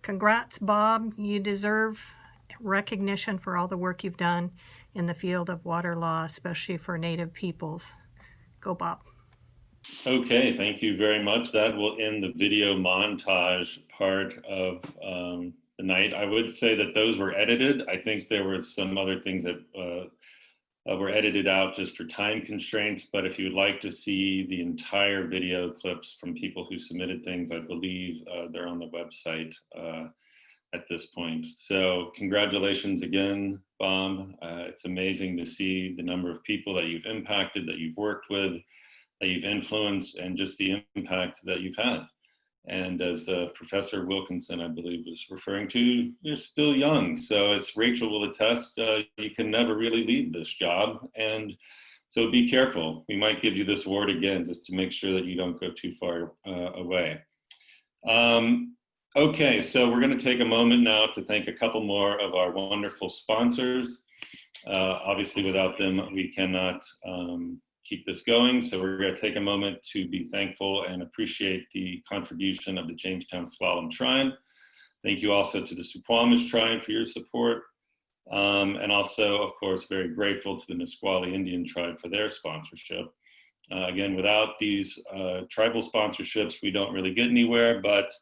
Congrats, Bob. You deserve recognition for all the work you've done in the field of water law, especially for Native peoples. Go, Bob. Okay, thank you very much. That will end the video montage part of the night. I would say that those were edited. I think there were some other things that were edited out just for time constraints, but if you'd like to see the entire video clips from people who submitted things, I believe they're on the website at this point. So congratulations again, Bob. It's amazing to see the number of people that you've impacted, that you've worked with, that you've influenced, and just the impact that you've had. And as Professor Wilkinson, I believe, was referring to, you're still young. So as Rachel will attest, you can never really leave this job. And so be careful. We might give you this award again, just to make sure that you don't go too far away. Okay, so we're gonna take a moment now to thank a couple more of our wonderful sponsors. Obviously, without them, we cannot keep this going. So we're going to take a moment to be thankful and appreciate the contribution of the Jamestown S'Klallam Tribe. Thank you also to the Suquamish Tribe for your support. And also, of course, very grateful to the Nisqually Indian Tribe for their sponsorship. Again, without these tribal sponsorships, we don't really get anywhere, but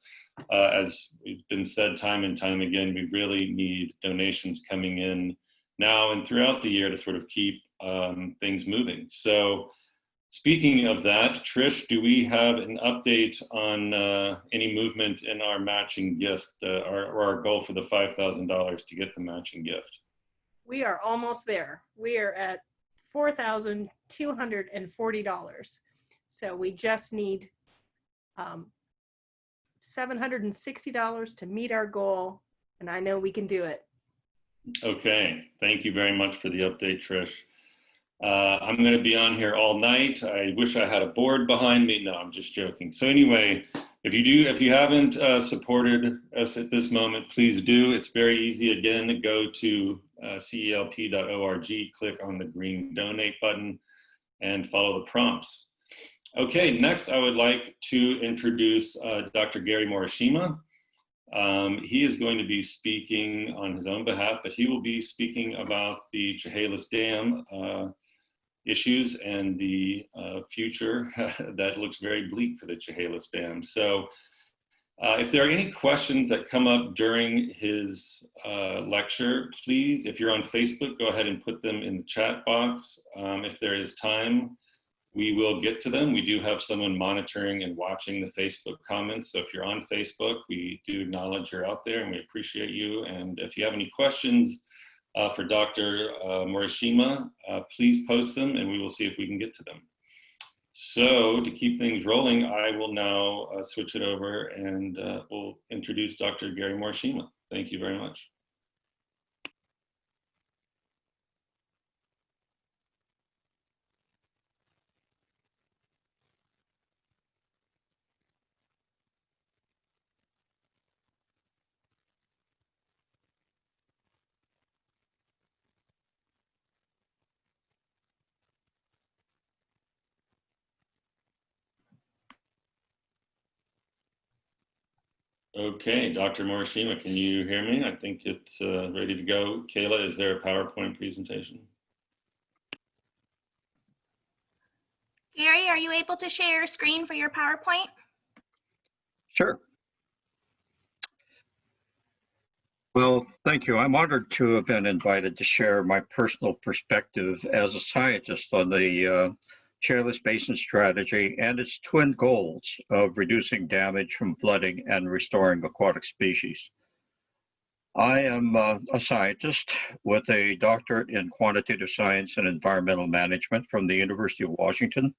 as we've been said time and time again, we really need donations coming in now and throughout the year to sort of keep things moving. So speaking of that, Trish, do we have an update on any movement in our matching gift or our goal for the $5,000 to get the matching gift? We are almost there. We are at $4,240. So we just need $760 to meet our goal, and I know we can do it. Okay, thank you very much for the update, Trish. I'm going to be on here all night. I wish I had a board behind me. No, I'm just joking. So anyway, if you haven't supported us at this moment, please do. It's very easy. Again, go to celp.org, click on the green donate button, and follow the prompts. Okay, next I would like to introduce Dr. Gary Morishima. He is going to be speaking on his own behalf, but he will be speaking about the Chehalis Dam issues and the future that looks very bleak for the Chehalis Dam. So if there are any questions that come up during his lecture, please, if you're on Facebook, go ahead and put them in the chat box. If there is time, we will get to them. We do have someone monitoring and watching the Facebook comments. So if you're on Facebook, we do acknowledge you're out there and we appreciate you. And if you have any questions for Dr. Morishima, please post them and we will see if we can get to them. So to keep things rolling, I will now switch it over and we'll introduce Dr. Gary Morishima. Thank you very much. Okay, Dr. Morishima, can you hear me? I think it's ready to go. Kayla, is there a PowerPoint presentation? Gary, are you able to share your screen for your PowerPoint? Sure. Well, thank you. I'm honored to have been invited to share my personal perspective as a scientist on the Chehalis Basin Strategy and its twin goals of reducing damage from flooding and restoring aquatic species. I am a scientist with a doctorate in quantitative science and environmental management from the University of Washington.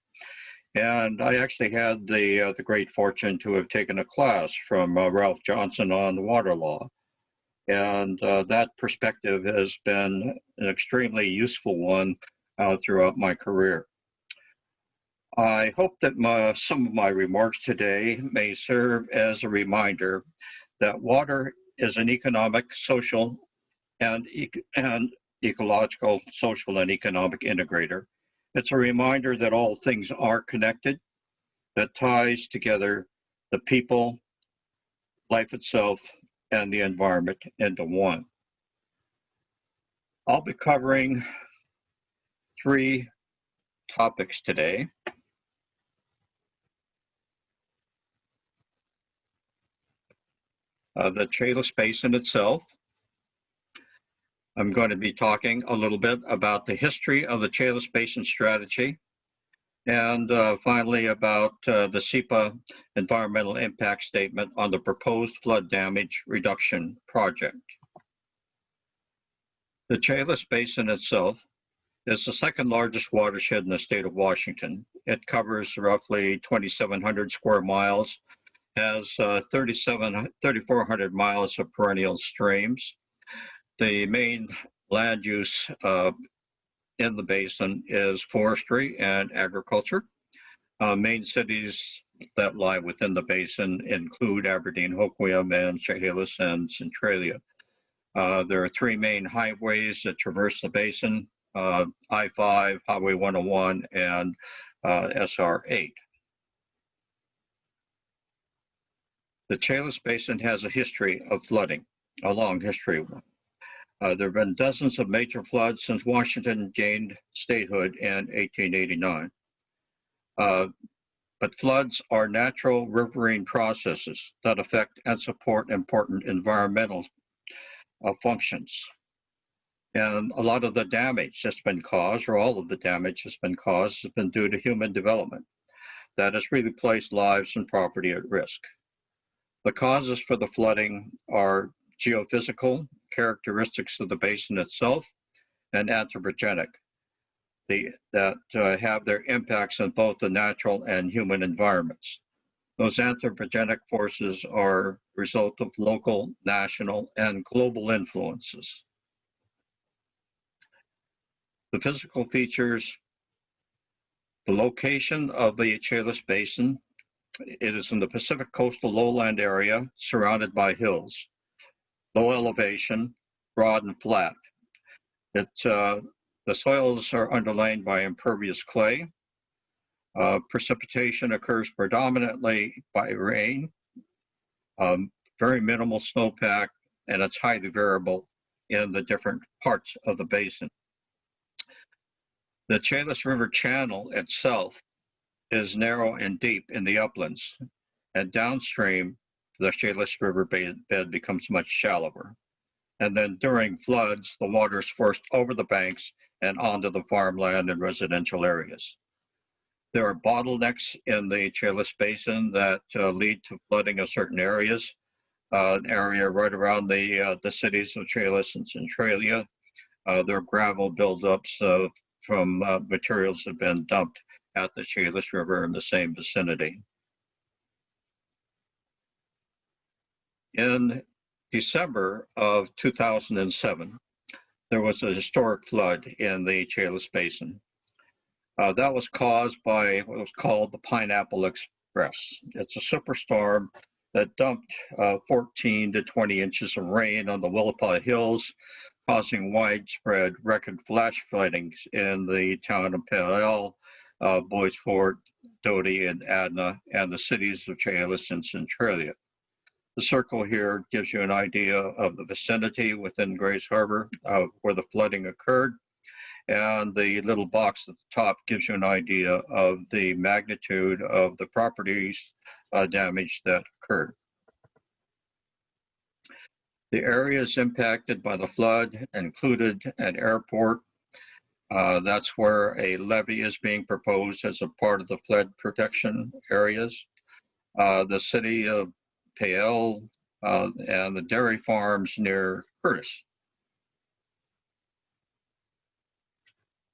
And I actually had the great fortune to have taken a class from Ralph Johnson on water law. And that perspective has been an extremely useful one throughout my career. I hope that some of my remarks today may serve as a reminder that water is an economic, social, and ecological, social, and economic integrator. It's a reminder that all things are connected, that ties together the people, life itself, and the environment into one. I'll be covering 3 topics today. The Chehalis Basin itself. I'm going to be talking a little bit about the history of the Chehalis Basin Strategy, and finally about the SEPA environmental impact statement on the proposed flood damage reduction project. The Chehalis Basin itself is the second largest watershed in the state of Washington. It covers roughly 2,700 square miles, has 3,400 miles of perennial streams. The main land use in the basin is forestry and agriculture. Main cities that lie within the basin include Aberdeen, Hoquiam, and Chehalis and Centralia. There are three main highways that traverse the basin, I-5, Highway 101, and SR-8. The Chehalis Basin has a history of flooding, a long history. There have been dozens of major floods since Washington gained statehood in 1889. But floods are natural riverine processes that affect and support important environmental functions. And a lot of the damage that's been caused, or all of the damage that's been caused, has been due to human development that has really placed lives and property at risk. The causes for the flooding are geophysical, characteristics of the basin itself, and anthropogenic, that have their impacts on both the natural and human environments. Those anthropogenic forces are a result of local, national, and global influences. The physical features, the location of the Chehalis Basin. It is in the Pacific coastal lowland area surrounded by hills, low elevation, broad and flat. The soils are underlain by impervious clay. Precipitation occurs predominantly by rain, very minimal snowpack, and it's highly variable in the different parts of the basin. The Chehalis River channel itself is narrow and deep in the uplands, and downstream, the Chehalis River bed becomes much shallower. And then during floods, the water is forced over the banks and onto the farmland and residential areas. There are bottlenecks in the Chehalis Basin that lead to flooding of certain areas. An area right around the cities of Chehalis and Centralia. There are gravel buildups from materials that have been dumped at the Chehalis River in the same vicinity. In December of 2007, there was a historic flood in the Chehalis Basin. That was caused by what was called the Pineapple Express. It's a superstorm that dumped 14 to 20 inches of rain on the Willapa Hills, causing widespread record flash floodings in the town of Pale, Bois Forte, Doty, and Adna, and the cities of Chehalis and Centralia. The circle here gives you an idea of the vicinity within Grays Harbor where the flooding occurred, and the little box at the top gives you an idea of the magnitude of the properties damage that occurred. The areas impacted by the flood included an airport. That's where a levee is being proposed as a part of the flood protection areas. The city of Pale and the dairy farms near Curtis.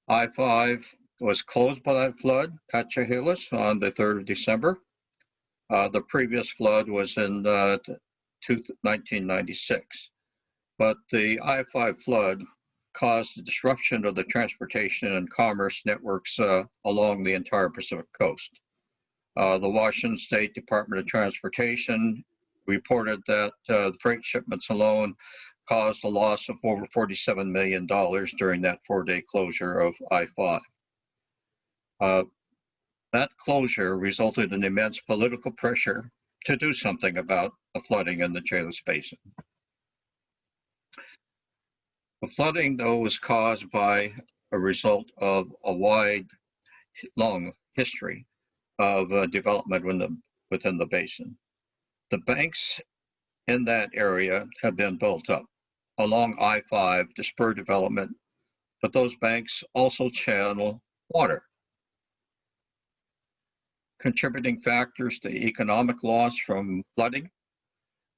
I-5 was closed by that flood at Chehalis on the 3rd of December. The previous flood was in 1996, but the I-5 flood caused the disruption of the transportation and commerce networks along the entire Pacific coast. The Washington State Department of Transportation reported that freight shipments alone caused a loss of over $47 million during that 4-day closure of I-5. That closure resulted in immense political pressure to do something about the flooding in the Chehalis Basin. The flooding, though, was caused by a result of a long history of development within the basin. The banks in that area have been built up along I-5 to spur development, but those banks also channel water. Contributing factors to economic loss from flooding.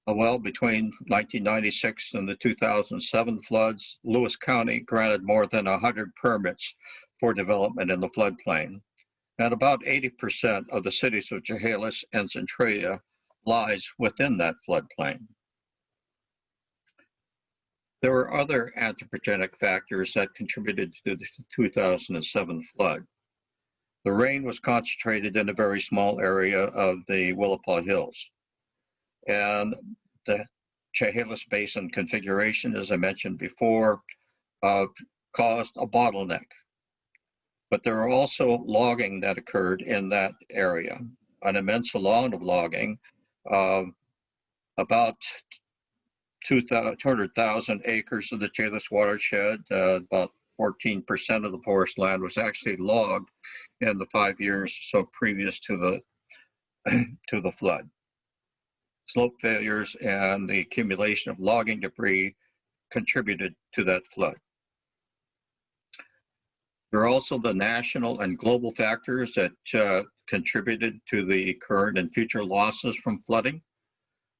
Well, between 1996 and the 2007 floods, Lewis County granted more than 100 permits for development in the floodplain. And about 80% of the cities of Chehalis and Centralia lies within that floodplain. There were other anthropogenic factors that contributed to the 2007 flood. The rain was concentrated in a very small area of the Willapa Hills. And the Chehalis Basin configuration, as I mentioned before, caused a bottleneck. But there are also logging that occurred in that area, an immense amount of logging, about 200,000 acres of the Chehalis watershed, about 14% of the forest land was actually logged in the 5 years or so previous to the flood. Slope failures and the accumulation of logging debris contributed to that flood. There are also the national and global factors that contributed to the current and future losses from flooding.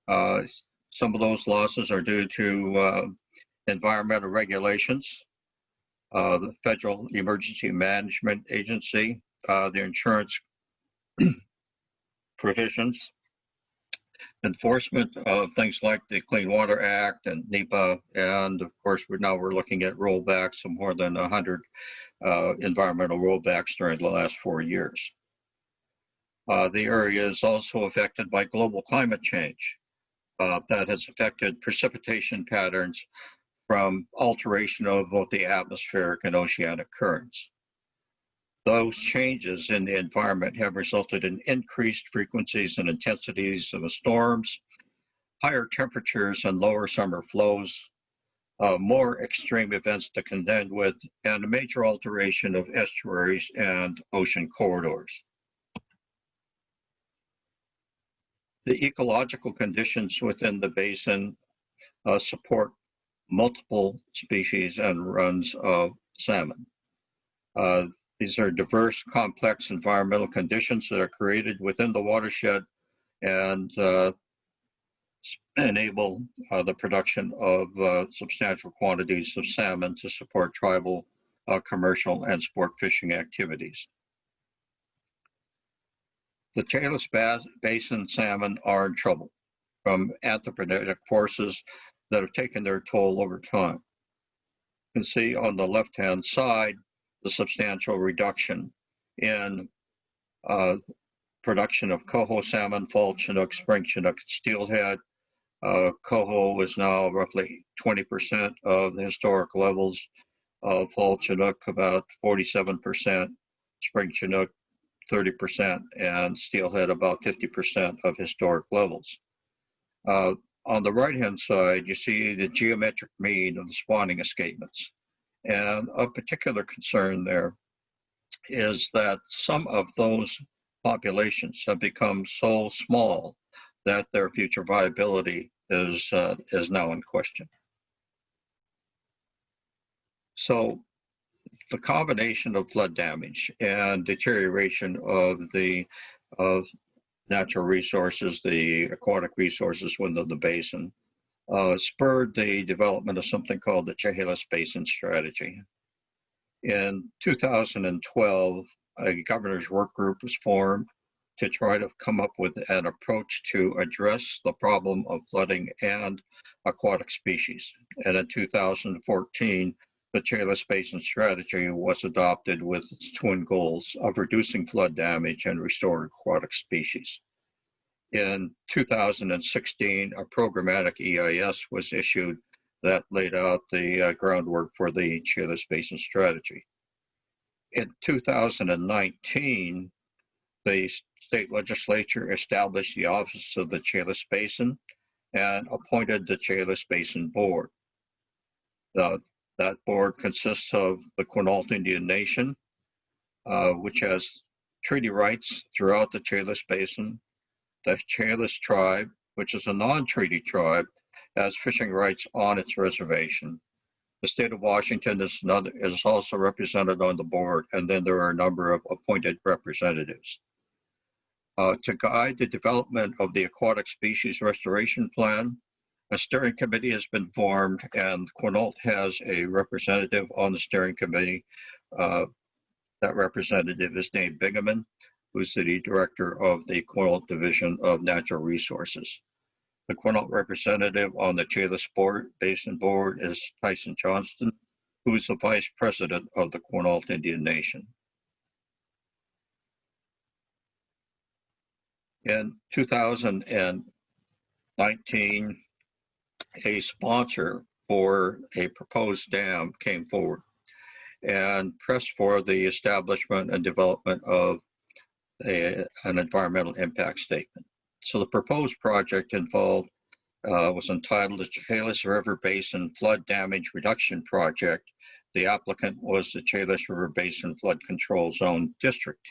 Some of those losses are due to environmental regulations, the Federal Emergency Management Agency, the insurance provisions, enforcement of things like the Clean Water Act and NEPA, and of course we're looking at rollbacks of more than 100 environmental rollbacks during the last 4 years. The area is also affected by global climate change that has affected precipitation patterns from alteration of both the atmospheric and oceanic currents. Those changes in the environment have resulted in increased frequencies and intensities of the storms, higher temperatures and lower summer flows, more extreme events to contend with, and a major alteration of estuaries and ocean corridors. The ecological conditions within the basin support multiple species and runs of salmon. These are diverse, complex environmental conditions that are created within the watershed and enable the production of substantial quantities of salmon to support tribal, commercial, and sport fishing activities. The Chehalis Basin salmon are in trouble from anthropogenic forces that have taken their toll over time. You can see on the left-hand side the substantial reduction in production of coho salmon, fall chinook, spring chinook, steelhead. Coho is now roughly 20% of the historic levels of fall chinook, about 47%, spring chinook 30%, and steelhead about 50% of historic levels. On the right-hand side, you see the geometric mean of the spawning escapements. And of particular concern there is that some of those populations have become so small that their future viability is now in question. So the combination of flood damage and deterioration of the natural resources, the aquatic resources within the basin, spurred the development of something called the Chehalis Basin Strategy. In 2012, a governor's work group was formed to try to come up with an approach to address the problem of flooding and aquatic species. And in 2014, the Chehalis Basin Strategy was adopted with its twin goals of reducing flood damage and restoring aquatic species. In 2016, a programmatic EIS was issued that laid out the groundwork for the Chehalis Basin Strategy. In 2019, the state legislature established the Office of the Chehalis Basin and appointed the Chehalis Basin Board. That board consists of the Quinault Indian Nation, which has treaty rights throughout the Chehalis Basin. The Chehalis tribe, which is a non-treaty tribe, has fishing rights on its reservation. The state of Washington is also represented on the board, and then there are a number of appointed representatives. To guide the development of the Aquatic Species Restoration Plan, a steering committee has been formed, and Quinault has a representative on the steering committee. That representative is named Bingaman, who's the director of the Quinault Division of Natural Resources. The Quinault representative on the Chehalis Basin Board is Tyson Johnston, who is the vice president of the Quinault Indian Nation. In 2019, a sponsor for a proposed dam came forward and pressed for the establishment and development of an environmental impact statement. So the proposed project involved was entitled the Chehalis River Basin Flood Damage Reduction Project. The applicant was the Chehalis River Basin Flood Control Zone District.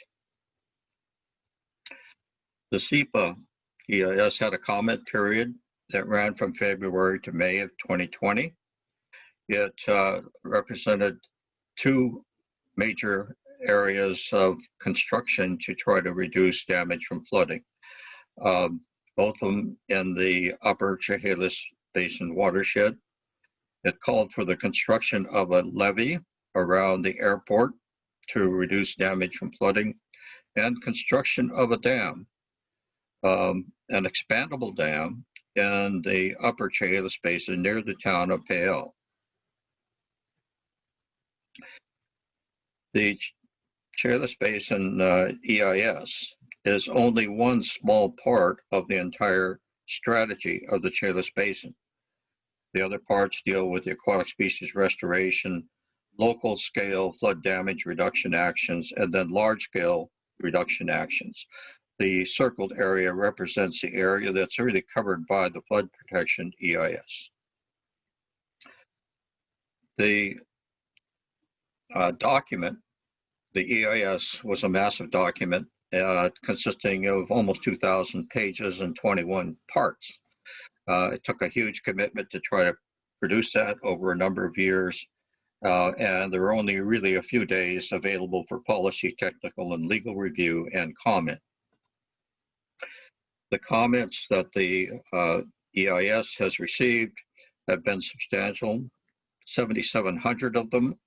The SEPA EIS had a comment period that ran from February to May of 2020. It represented two major areas of construction to try to reduce damage from flooding. Both of them in the upper Chehalis Basin watershed. It called for the construction of a levee around the airport to reduce damage from flooding, and construction of a dam, an expandable dam in the upper Chehalis Basin near the town of Pale. The Chehalis Basin EIS is only one small part of the entire strategy of the Chehalis Basin. The other parts deal with the aquatic species restoration, local scale flood damage reduction actions, and then large scale reduction actions. The circled area represents the area that's really covered by the flood protection EIS. The document, the EIS, was a massive document consisting of almost 2,000 pages and 21 parts. It took a huge commitment to try to produce that over a number of years, and there were only really a few days available for policy, technical, and legal review and comment. The comments that the EIS has received have been substantial, 7,700 of them,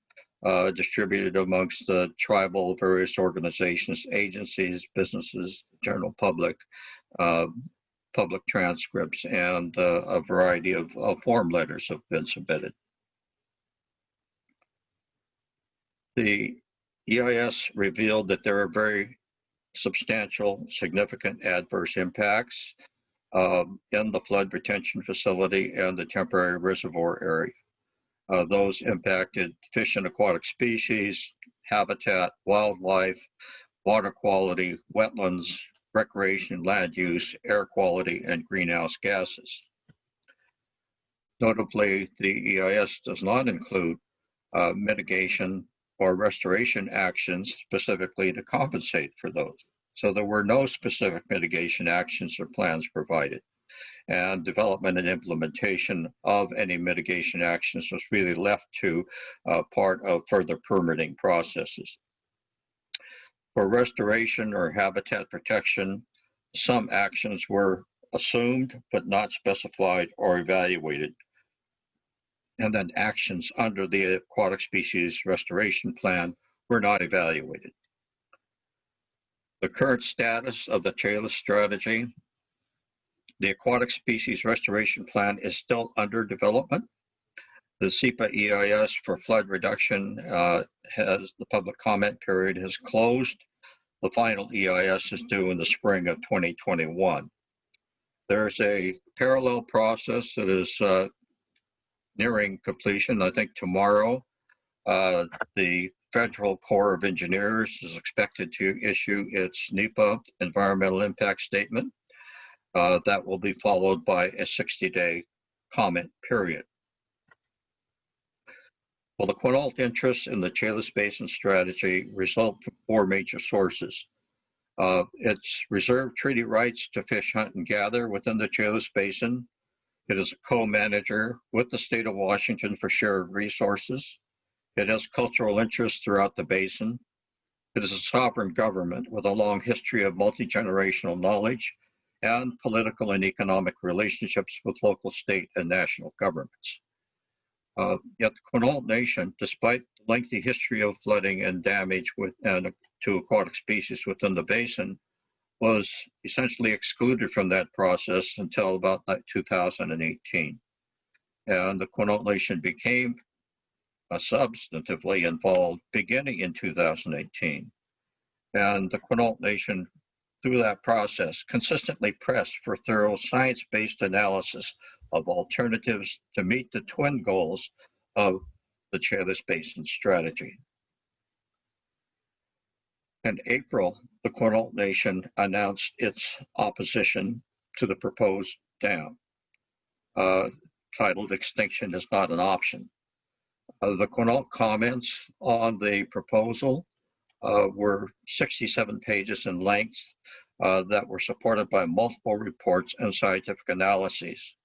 distributed amongst the tribal various organizations, agencies, businesses, general public, public transcripts, and a variety of form letters have been submitted. The EIS revealed that there are very substantial, significant adverse impacts in the flood retention facility and the temporary reservoir area. Those impacted fish and aquatic species, habitat, wildlife, water quality, wetlands, recreation, land use, air quality, and greenhouse gases. Notably, the EIS does not include mitigation or restoration actions specifically to compensate for those. So there were no specific mitigation actions or plans provided. And development and implementation of any mitigation actions was really left to part of further permitting processes. For restoration or habitat protection, some actions were assumed but not specified or evaluated. And then actions under the aquatic species restoration plan were not evaluated. The current status of the Chehalis strategy: the aquatic species restoration plan is still under development. The SEPA EIS for flood reduction the public comment period has closed. The final EIS is due in the spring of 2021. There's a parallel process that is nearing completion. I think tomorrow, the Federal Corps of Engineers is expected to issue its NEPA environmental impact statement. That will be followed by a 60-day comment period. Well, the Quinault interests in the Chehalis Basin strategy result from four major sources. It's reserved treaty rights to fish, hunt, and gather within the Chehalis Basin. It is a co-manager with the state of Washington for shared resources. It has cultural interests throughout the basin. It is a sovereign government with a long history of multi-generational knowledge and political and economic relationships with local, state, and national governments. Yet the Quinault Nation, despite the lengthy history of flooding and damage to aquatic species within the basin, was essentially excluded from that process until about 2018. And the Quinault Nation became substantively involved beginning in 2018. And the Quinault Nation through that process, consistently pressed for thorough science-based analysis of alternatives to meet the twin goals of the Chehalis Basin Strategy. In April, the Quinault Nation announced its opposition to the proposed dam, titled "Extinction is Not an Option." The Quinault comments on the proposal were 67 pages in length that were supported by multiple reports and scientific analyses.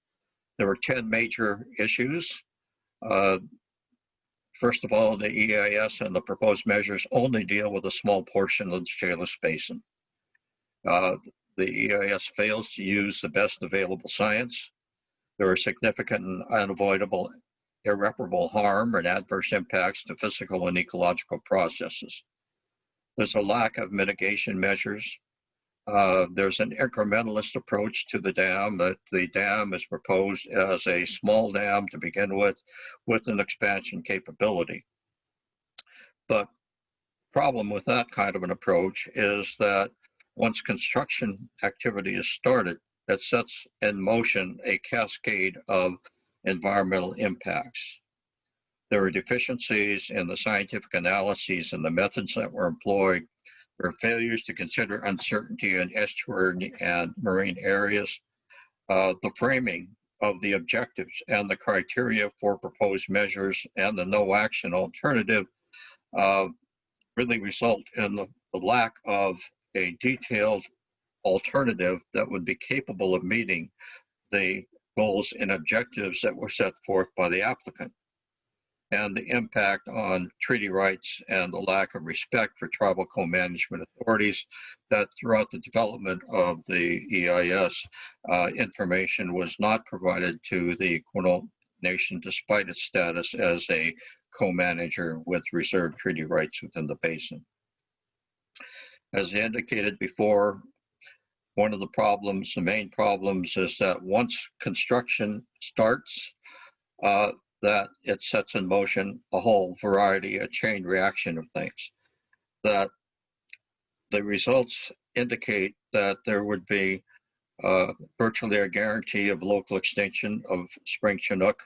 There were 10 major issues. First of all, the EIS and the proposed measures only deal with a small portion of the Chehalis Basin. The EIS fails to use the best available science. There are significant and unavoidable irreparable harm and adverse impacts to physical and ecological processes. There's a lack of mitigation measures. There's an incrementalist approach to the dam, that the dam is proposed as a small dam to begin with an expansion capability. But the problem with that kind of an approach is that once construction activity is started, it sets in motion a cascade of environmental impacts. There are deficiencies in the scientific analyses and the methods that were employed. There are failures to consider uncertainty in estuary and marine areas. The framing of the objectives and the criteria for proposed measures and the no action alternative really result in the lack of a detailed alternative that would be capable of meeting the goals and objectives that were set forth by the applicant, and the impact on treaty rights and the lack of respect for tribal co-management authorities that throughout the development of the EIS, information was not provided to the Quinault Nation despite its status as a co-manager with reserved treaty rights within the basin. As indicated before, one of the problems, the main problems, is that once construction starts, that it sets in motion a whole variety, a chain reaction of things. That the results indicate that there would be virtually a guarantee of local extinction of spring Chinook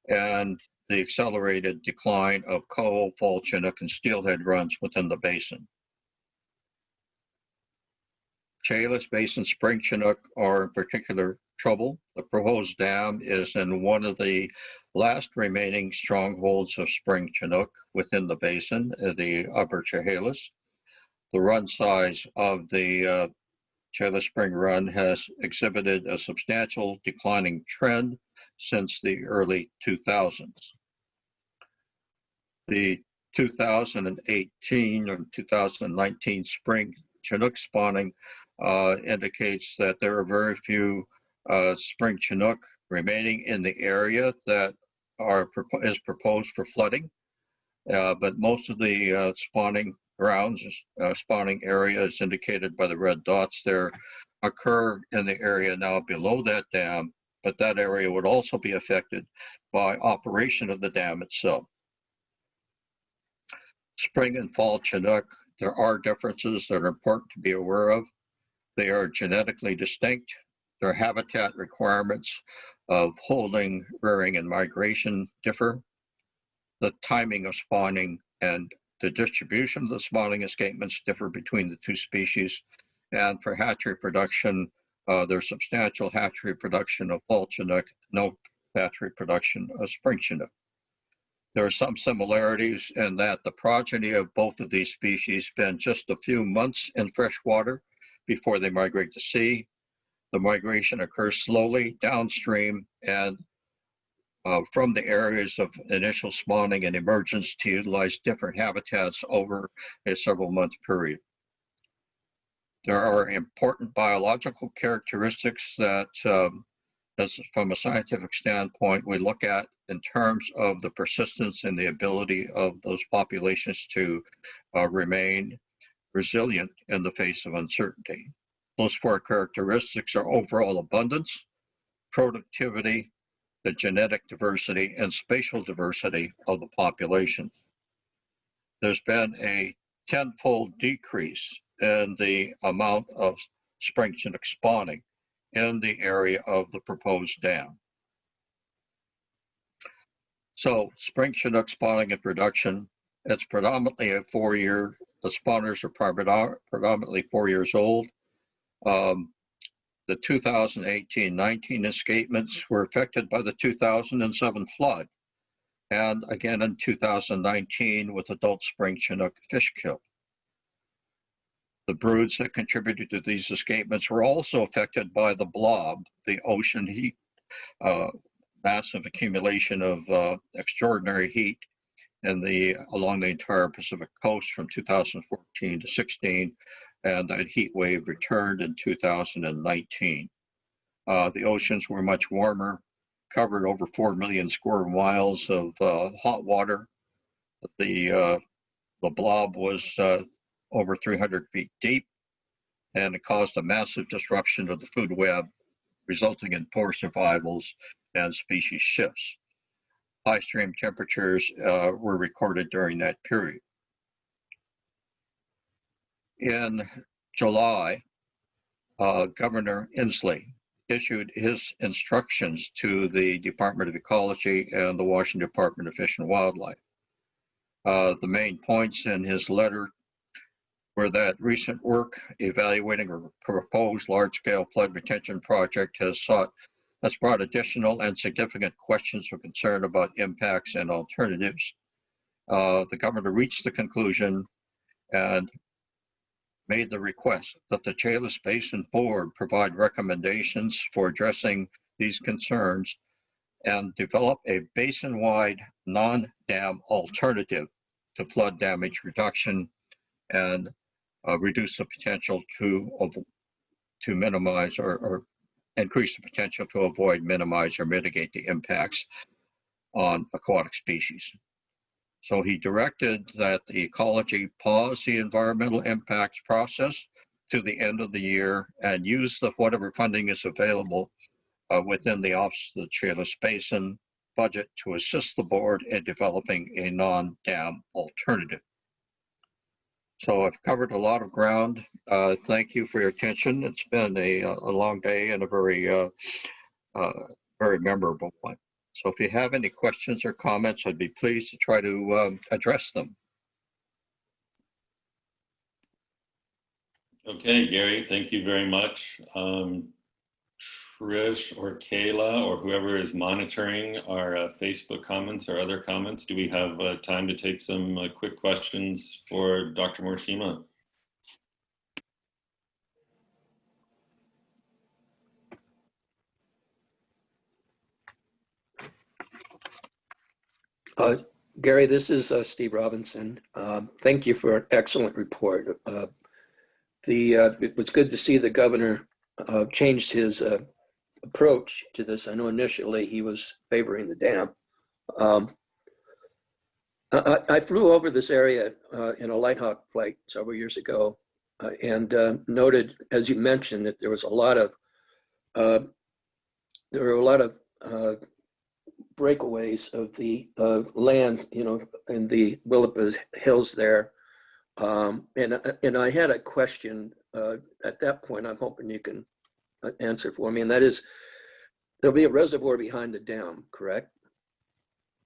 and the accelerated decline of coho, fall Chinook, and steelhead runs within the basin. Chehalis Basin spring Chinook are in particular trouble. The proposed dam is in one of the last remaining strongholds of spring Chinook within the basin, the upper Chehalis. The run size of the Chehalis Spring Run has exhibited a substantial declining trend since the early 2000s. The 2018 or 2019 spring Chinook spawning indicates that there are very few spring Chinook remaining in the area that is proposed for flooding, but most of the spawning grounds, spawning areas indicated by the red dots there, occur in the area now below that dam, but that area would also be affected by operation of the dam itself. Spring and fall Chinook, there are differences that are important to be aware of. They are genetically distinct. Their habitat requirements of holding, rearing, and migration differ. The timing of spawning and the distribution of the spawning escapements differ between the two species. And for hatchery production, there's substantial hatchery production of fall Chinook, no hatchery production of spring Chinook. There are some similarities in that the progeny of both of these species spend just a few months in fresh water before they migrate to sea. The migration occurs slowly downstream and from the areas of initial spawning and emergence to utilize different habitats over a several-month period. There are important biological characteristics that, from a scientific standpoint, we look at in terms of the persistence and the ability of those populations to remain resilient in the face of uncertainty. Those four characteristics are overall abundance, productivity, the genetic diversity, and spatial diversity of the populations. There's been a tenfold decrease in the amount of spring chinook spawning in the area of the proposed dam. So spring chinook spawning and production, it's predominantly a 4-year, the spawners are predominantly 4 years old. The 2018-19 escapements were affected by the 2007 flood. And again in 2019 with adult spring chinook fish kill. The broods that contributed to these escapements were also affected by the blob, the ocean heat, massive accumulation of extraordinary heat along the entire Pacific coast from 2014 to 16, and that heat wave returned in 2019. The oceans were much warmer, covered over 4 million square miles of hot water. The blob was over 300 feet deep, and it caused a massive disruption of the food web, resulting in poor survivals and species shifts. High stream temperatures were recorded during that period. In July, Governor Inslee issued his instructions to the Department of Ecology and the Washington Department of Fish and Wildlife. The main points in his letter were that recent work evaluating a proposed large-scale flood retention project has brought additional and significant questions of concern about impacts and alternatives. The governor reached the conclusion and made the request that the Chehalis Basin Board provide recommendations for addressing these concerns and develop a basin-wide non-dam alternative to flood damage reduction and reduce the potential to minimize or increase the potential to avoid, minimize, or mitigate the impacts on aquatic species. So he directed that the ecology pause the environmental impacts process to the end of the year and use whatever funding is available within the Office of the Chehalis Basin budget to assist the board in developing a non-dam alternative. So I've covered a lot of ground. Thank you for your attention. It's been a long day and a very memorable one. So if you have any questions or comments, I'd be pleased to try to address them. Okay, Gary, thank you very much. Trish or Kayla or whoever is monitoring our Facebook comments or other comments, do we have time to take some quick questions for Dr. Morishima? Gary, this is Steve Robinson. Thank you for an excellent report. It was good to see the governor changed his approach to this. I know initially he was favoring the dam. I flew over this area in a Lighthawk flight several years ago and noted, as you mentioned, that there was a lot of breakaways of the land, in the Willapa Hills there. And I had a question at that point. I'm hoping you can answer for me, and that is, there'll be a reservoir behind the dam, correct?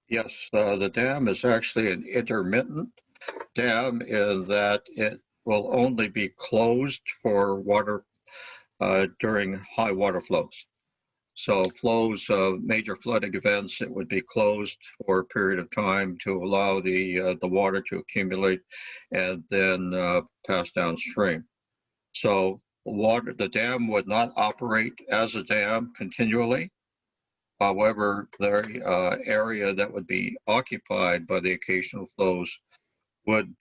Yes, the dam is actually an intermittent dam in that it will only be closed for water during high water flows. So flows of major flooding events, it would be closed for a period of time to allow the water to accumulate and then pass downstream. So the dam would not operate as a dam continually. However, the area that would be occupied by the occasional flows would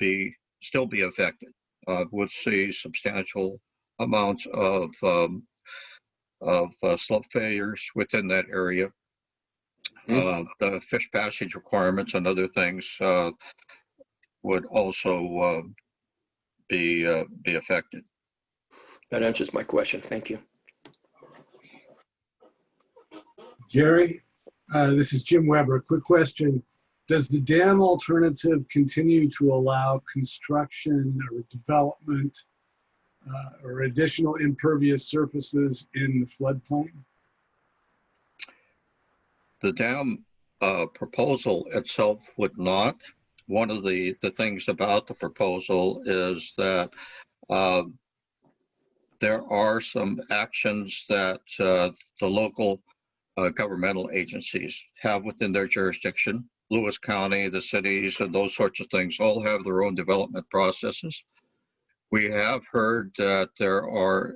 still be affected. Would see substantial amounts of slope failures within that area. The fish passage requirements and other things would also be affected. That answers my question. Thank you. Gary, this is Jim Weber. Quick question. Does the dam alternative continue to allow construction or development or additional impervious surfaces in the floodplain? The dam proposal itself would not. One of the things about the proposal is that there are some actions that the local governmental agencies have within their jurisdiction. Lewis County, the cities, and those sorts of things all have their own development processes. We have heard that there are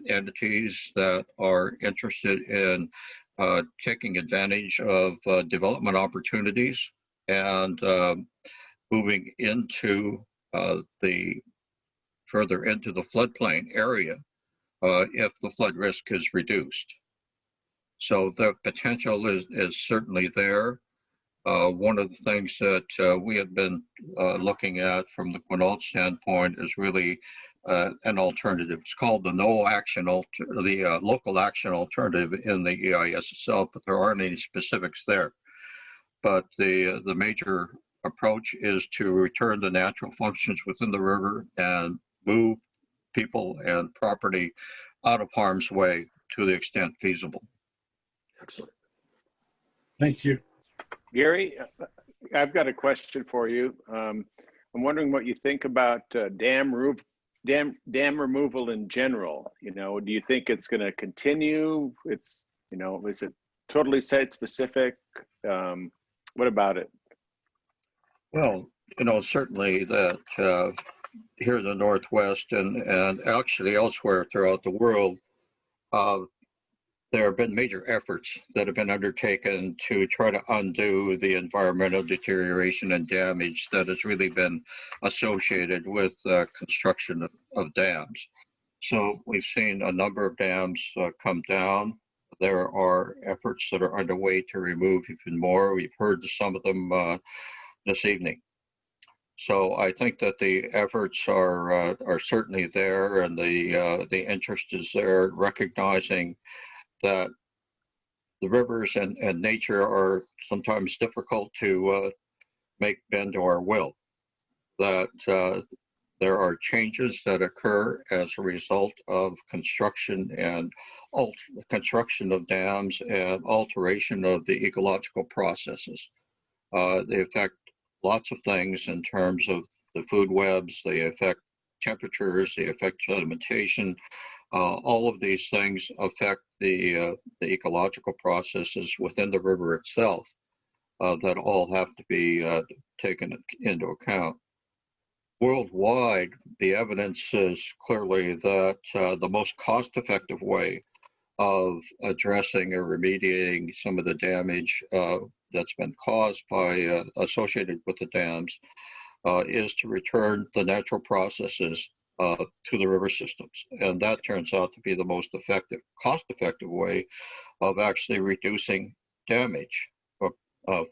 entities that are interested in taking advantage of development opportunities and moving into further into the floodplain area if the flood risk is reduced. So the potential is certainly there. One of the things that we have been looking at from the Quinault standpoint is really an alternative. It's called the local action alternative in the EIS itself, but there aren't any specifics there. But the major approach is to return the natural functions within the river and move people and property out of harm's way to the extent feasible. Excellent. Thank you. Gary, I've got a question for you. I'm wondering what you think about dam removal in general. You know, do you think it's going to continue? It's, you know, is it totally site specific? What about it? Well, you know, certainly that here in the Northwest and actually elsewhere throughout the world, there have been major efforts that have been undertaken to try to undo the environmental deterioration and damage that has really been associated with construction of dams. So we've seen a number of dams come down. There are efforts that are underway to remove even more. We've heard some of them this evening. So I think that the efforts are certainly there, and the interest is there, recognizing that the rivers and nature are sometimes difficult to make bend to our will, that there are changes that occur as a result of construction and construction of dams and alteration of the ecological processes. They affect lots of things in terms of the food webs, they affect temperatures, they affect sedimentation. All of these things affect the ecological processes within the river itself that all have to be taken into account. Worldwide, the evidence is clearly that the most cost-effective way of addressing or remediating some of the damage that's been caused by associated with the dams is to return the natural processes to the river systems. And that turns out to be the most effective, cost-effective way of actually reducing damage,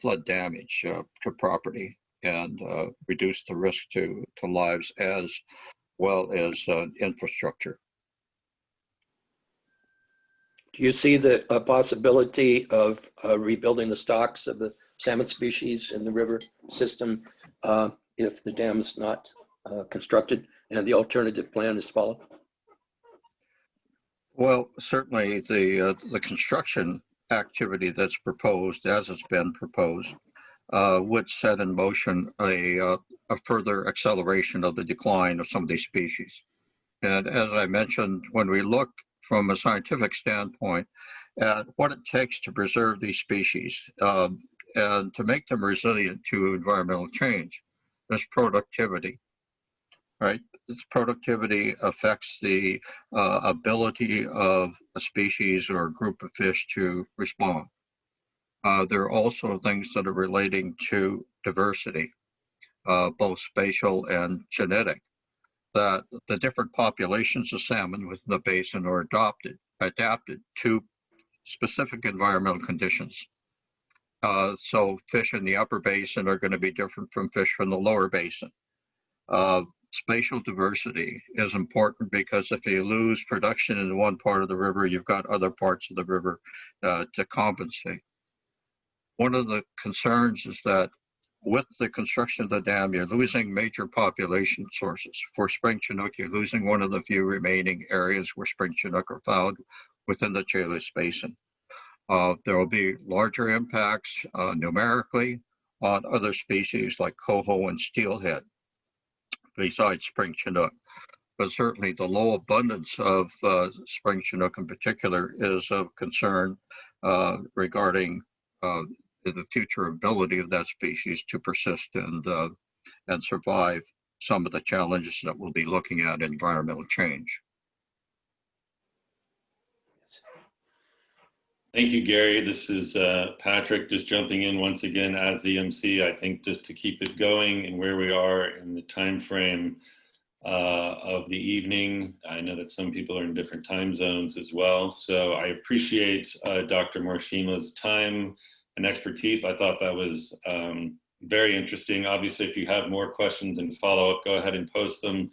flood damage to property, and reduce the risk to lives as well as infrastructure. Do you see the possibility of rebuilding the stocks of the salmon species in the river system if the dam is not constructed and the alternative plan is followed? Well, certainly the construction activity that's proposed, as it's been proposed, would set in motion a further acceleration of the decline of some of these species. And as I mentioned, when we look from a scientific standpoint at what it takes to preserve these species and to make them resilient to environmental change, there's productivity, right? This productivity affects the ability of a species or a group of fish to respond. There are also things that are relating to diversity, both spatial and genetic, that the different populations of salmon within the basin are adapted to specific environmental conditions. So fish in the upper basin are going to be different from fish from the lower basin. Spatial diversity is important because if you lose production in one part of the river, you've got other parts of the river to compensate. One of the concerns is that with the construction of the dam, you're losing major population sources. For spring Chinook, you're losing one of the few remaining areas where spring Chinook are found within the Chehalis Basin. There will be larger impacts numerically on other species like coho and steelhead, besides spring Chinook. But certainly the low abundance of spring Chinook in particular is of concern regarding the future ability of that species to persist and survive some of the challenges that we'll be looking at in environmental change. Thank you, Gary. This is Patrick just jumping in once again as the MC. I think just to keep it going and where we are in the time frame of the evening. I know that some people are in different time zones as well. So I appreciate Dr. Morishima's time and expertise. I thought that was very interesting. Obviously, if you have more questions and follow-up, go ahead and post them.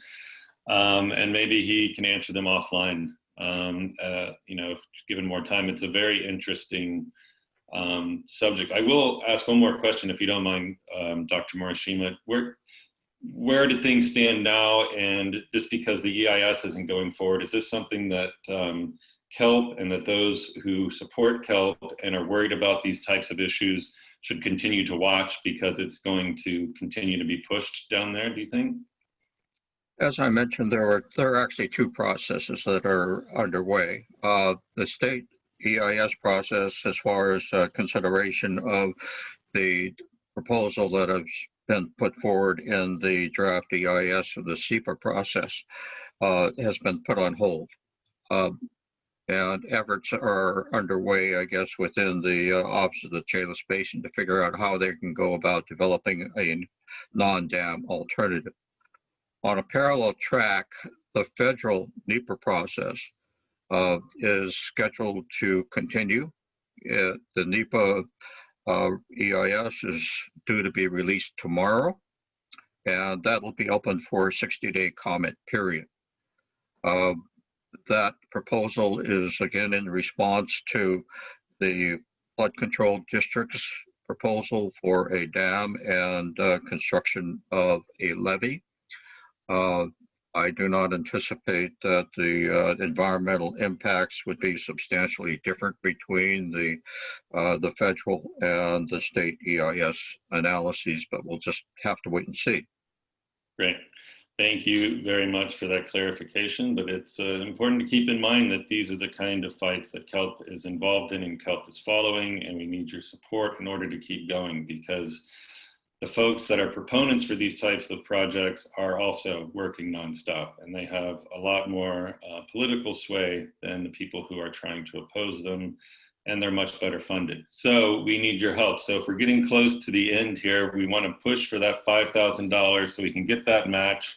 And maybe he can answer them offline. You know, given more time, it's a very interesting subject. I will ask one more question, if you don't mind, Dr. Morishima. Where do things stand now? And just because the EIS isn't going forward, is this something that KELP and that those who support KELP and are worried about these types of issues should continue to watch because it's going to continue to be pushed down there, do you think? As I mentioned, there are actually two processes that are underway. The state EIS process, as far as consideration of the proposal that has been put forward in the draft EIS of the SEPA process, has been put on hold. And efforts are underway, I guess, within the Office of the Chehalis Basin to figure out how they can go about developing a non-dam alternative. On a parallel track, the federal NEPA process is scheduled to continue. The NEPA EIS is due to be released tomorrow, and that will be open for a 60-day comment period. That proposal is again in response to the flood control district's proposal for a dam and construction of a levee. I do not anticipate that the environmental impacts would be substantially different between the federal and the state EIS analyses, but we'll just have to wait and see. Great. Thank you very much for that clarification, but it's important to keep in mind that these are the kind of fights that KELP is involved in and KELP is following, and we need your support in order to keep going, because the folks that are proponents for these types of projects are also working nonstop, and they have a lot more political sway than the people who are trying to oppose them, and they're much better funded. So we need your help. So if we're getting close to the end here, we want to push for that $5,000 so we can get that match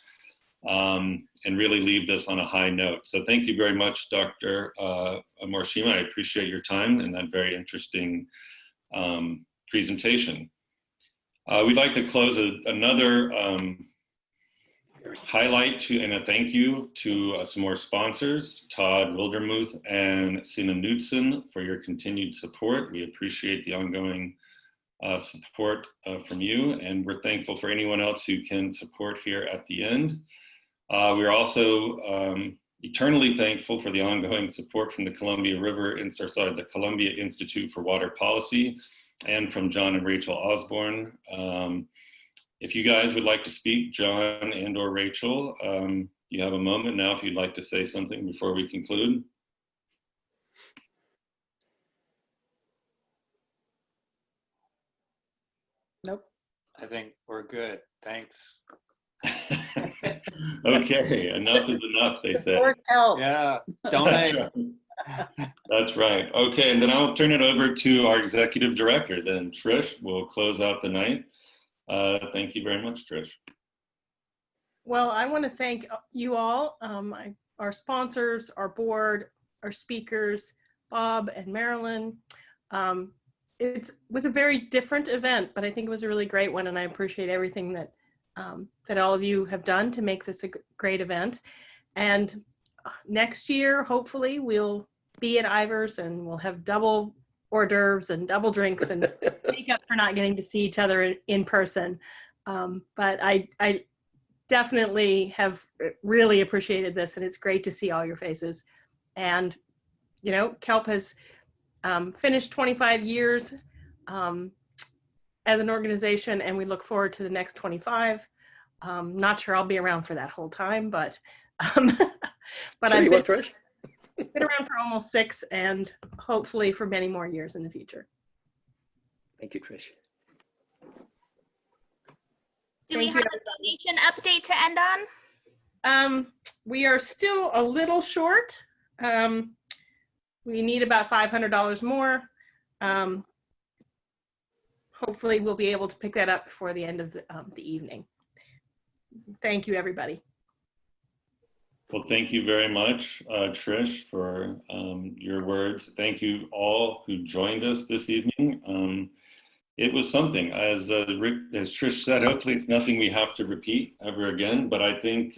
and really leave this on a high note. So thank you very much, Dr. Morishima. I appreciate your time and that very interesting presentation. We'd like to close another highlight and a thank you to some more sponsors, Todd Wildermuth and Sina Knudsen, for your continued support. We appreciate the ongoing support from you, and we're thankful for anyone else who can support here at the end. We're also eternally thankful for the ongoing support from the Columbia Institute for Water Policy, and from John and Rachel Osborne. If you guys would like to speak, John and or Rachel, you have a moment now if you'd like to say something before we conclude. Nope. I think we're good. Thanks. Okay, enough is enough, they say. Support KELP. Yeah, donate. That's right. That's right. Okay, and then I'll turn it over to our executive director. Then Trish will close out the night. Thank you very much, Trish. Well, I want to thank you all, our sponsors, our board, our speakers, Bob and Marilyn. It was a very different event, but I think it was a really great one, and I appreciate everything that that all of you have done to make this a great event. And next year, hopefully, we'll be at Ivers and we'll have double hors d'oeuvres and double drinks and make up for not getting to see each other in person. But I definitely have really appreciated this, and it's great to see all your faces. And, you know, KELP has finished 25 years as an organization, and we look forward to the next 25. Not sure I'll be around for that whole time, but but I've been around for almost 6, and hopefully for many more years in the future. Thank you, Trish. Do we have a donation update to end on? We are still a little short. We need about $500 more. Hopefully we'll be able to pick that up before the end of the evening. Thank you, everybody. Well, thank you very much, Trish, for your words. Thank you all who joined us this evening. It was something, as Trish said, hopefully it's nothing we have to repeat ever again, but I think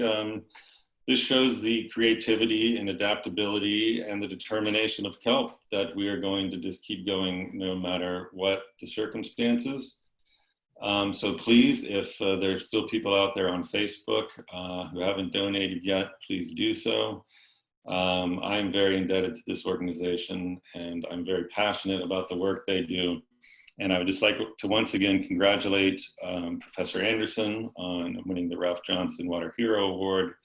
this shows the creativity and adaptability and the determination of KELP that we are going to just keep going no matter what the circumstances. So please, if there's still people out there on Facebook who haven't donated yet, please do so. I'm very indebted to this organization, and I'm very passionate about the work they do. And I would just like to once again congratulate Professor Anderson on winning the Ralph Johnson Water Hero Award.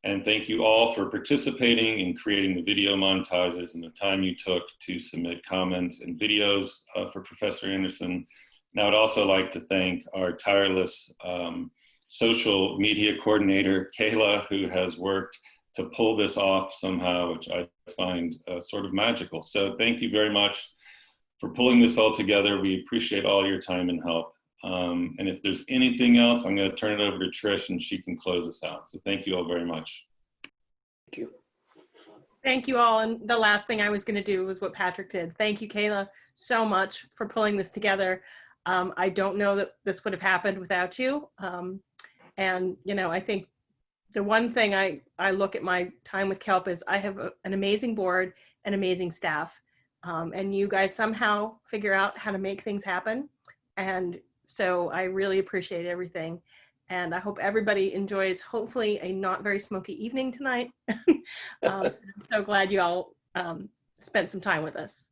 And thank you all for participating in creating the video montages and the time you took to submit comments and videos for Professor Anderson. And I would also like to thank our tireless social media coordinator, Kayla, who has worked to pull this off somehow, which I find sort of magical. So thank you very much for pulling this all together. We appreciate all your time and help. And if there's anything else, I'm going to turn it over to Trish and she can close us out. So thank you all very much. Thank you. Thank you all. And the last thing I was going to do was what Patrick did. Thank you, Kayla, so much for pulling this together. I don't know that this would have happened without you. And, you know, I think the one thing I look at my time with KELP is I have an amazing board and amazing staff. And you guys somehow figure out how to make things happen. And so I really appreciate everything. And I hope everybody enjoys, hopefully, a not very smoky evening tonight. I'm so glad you all spent some time with us.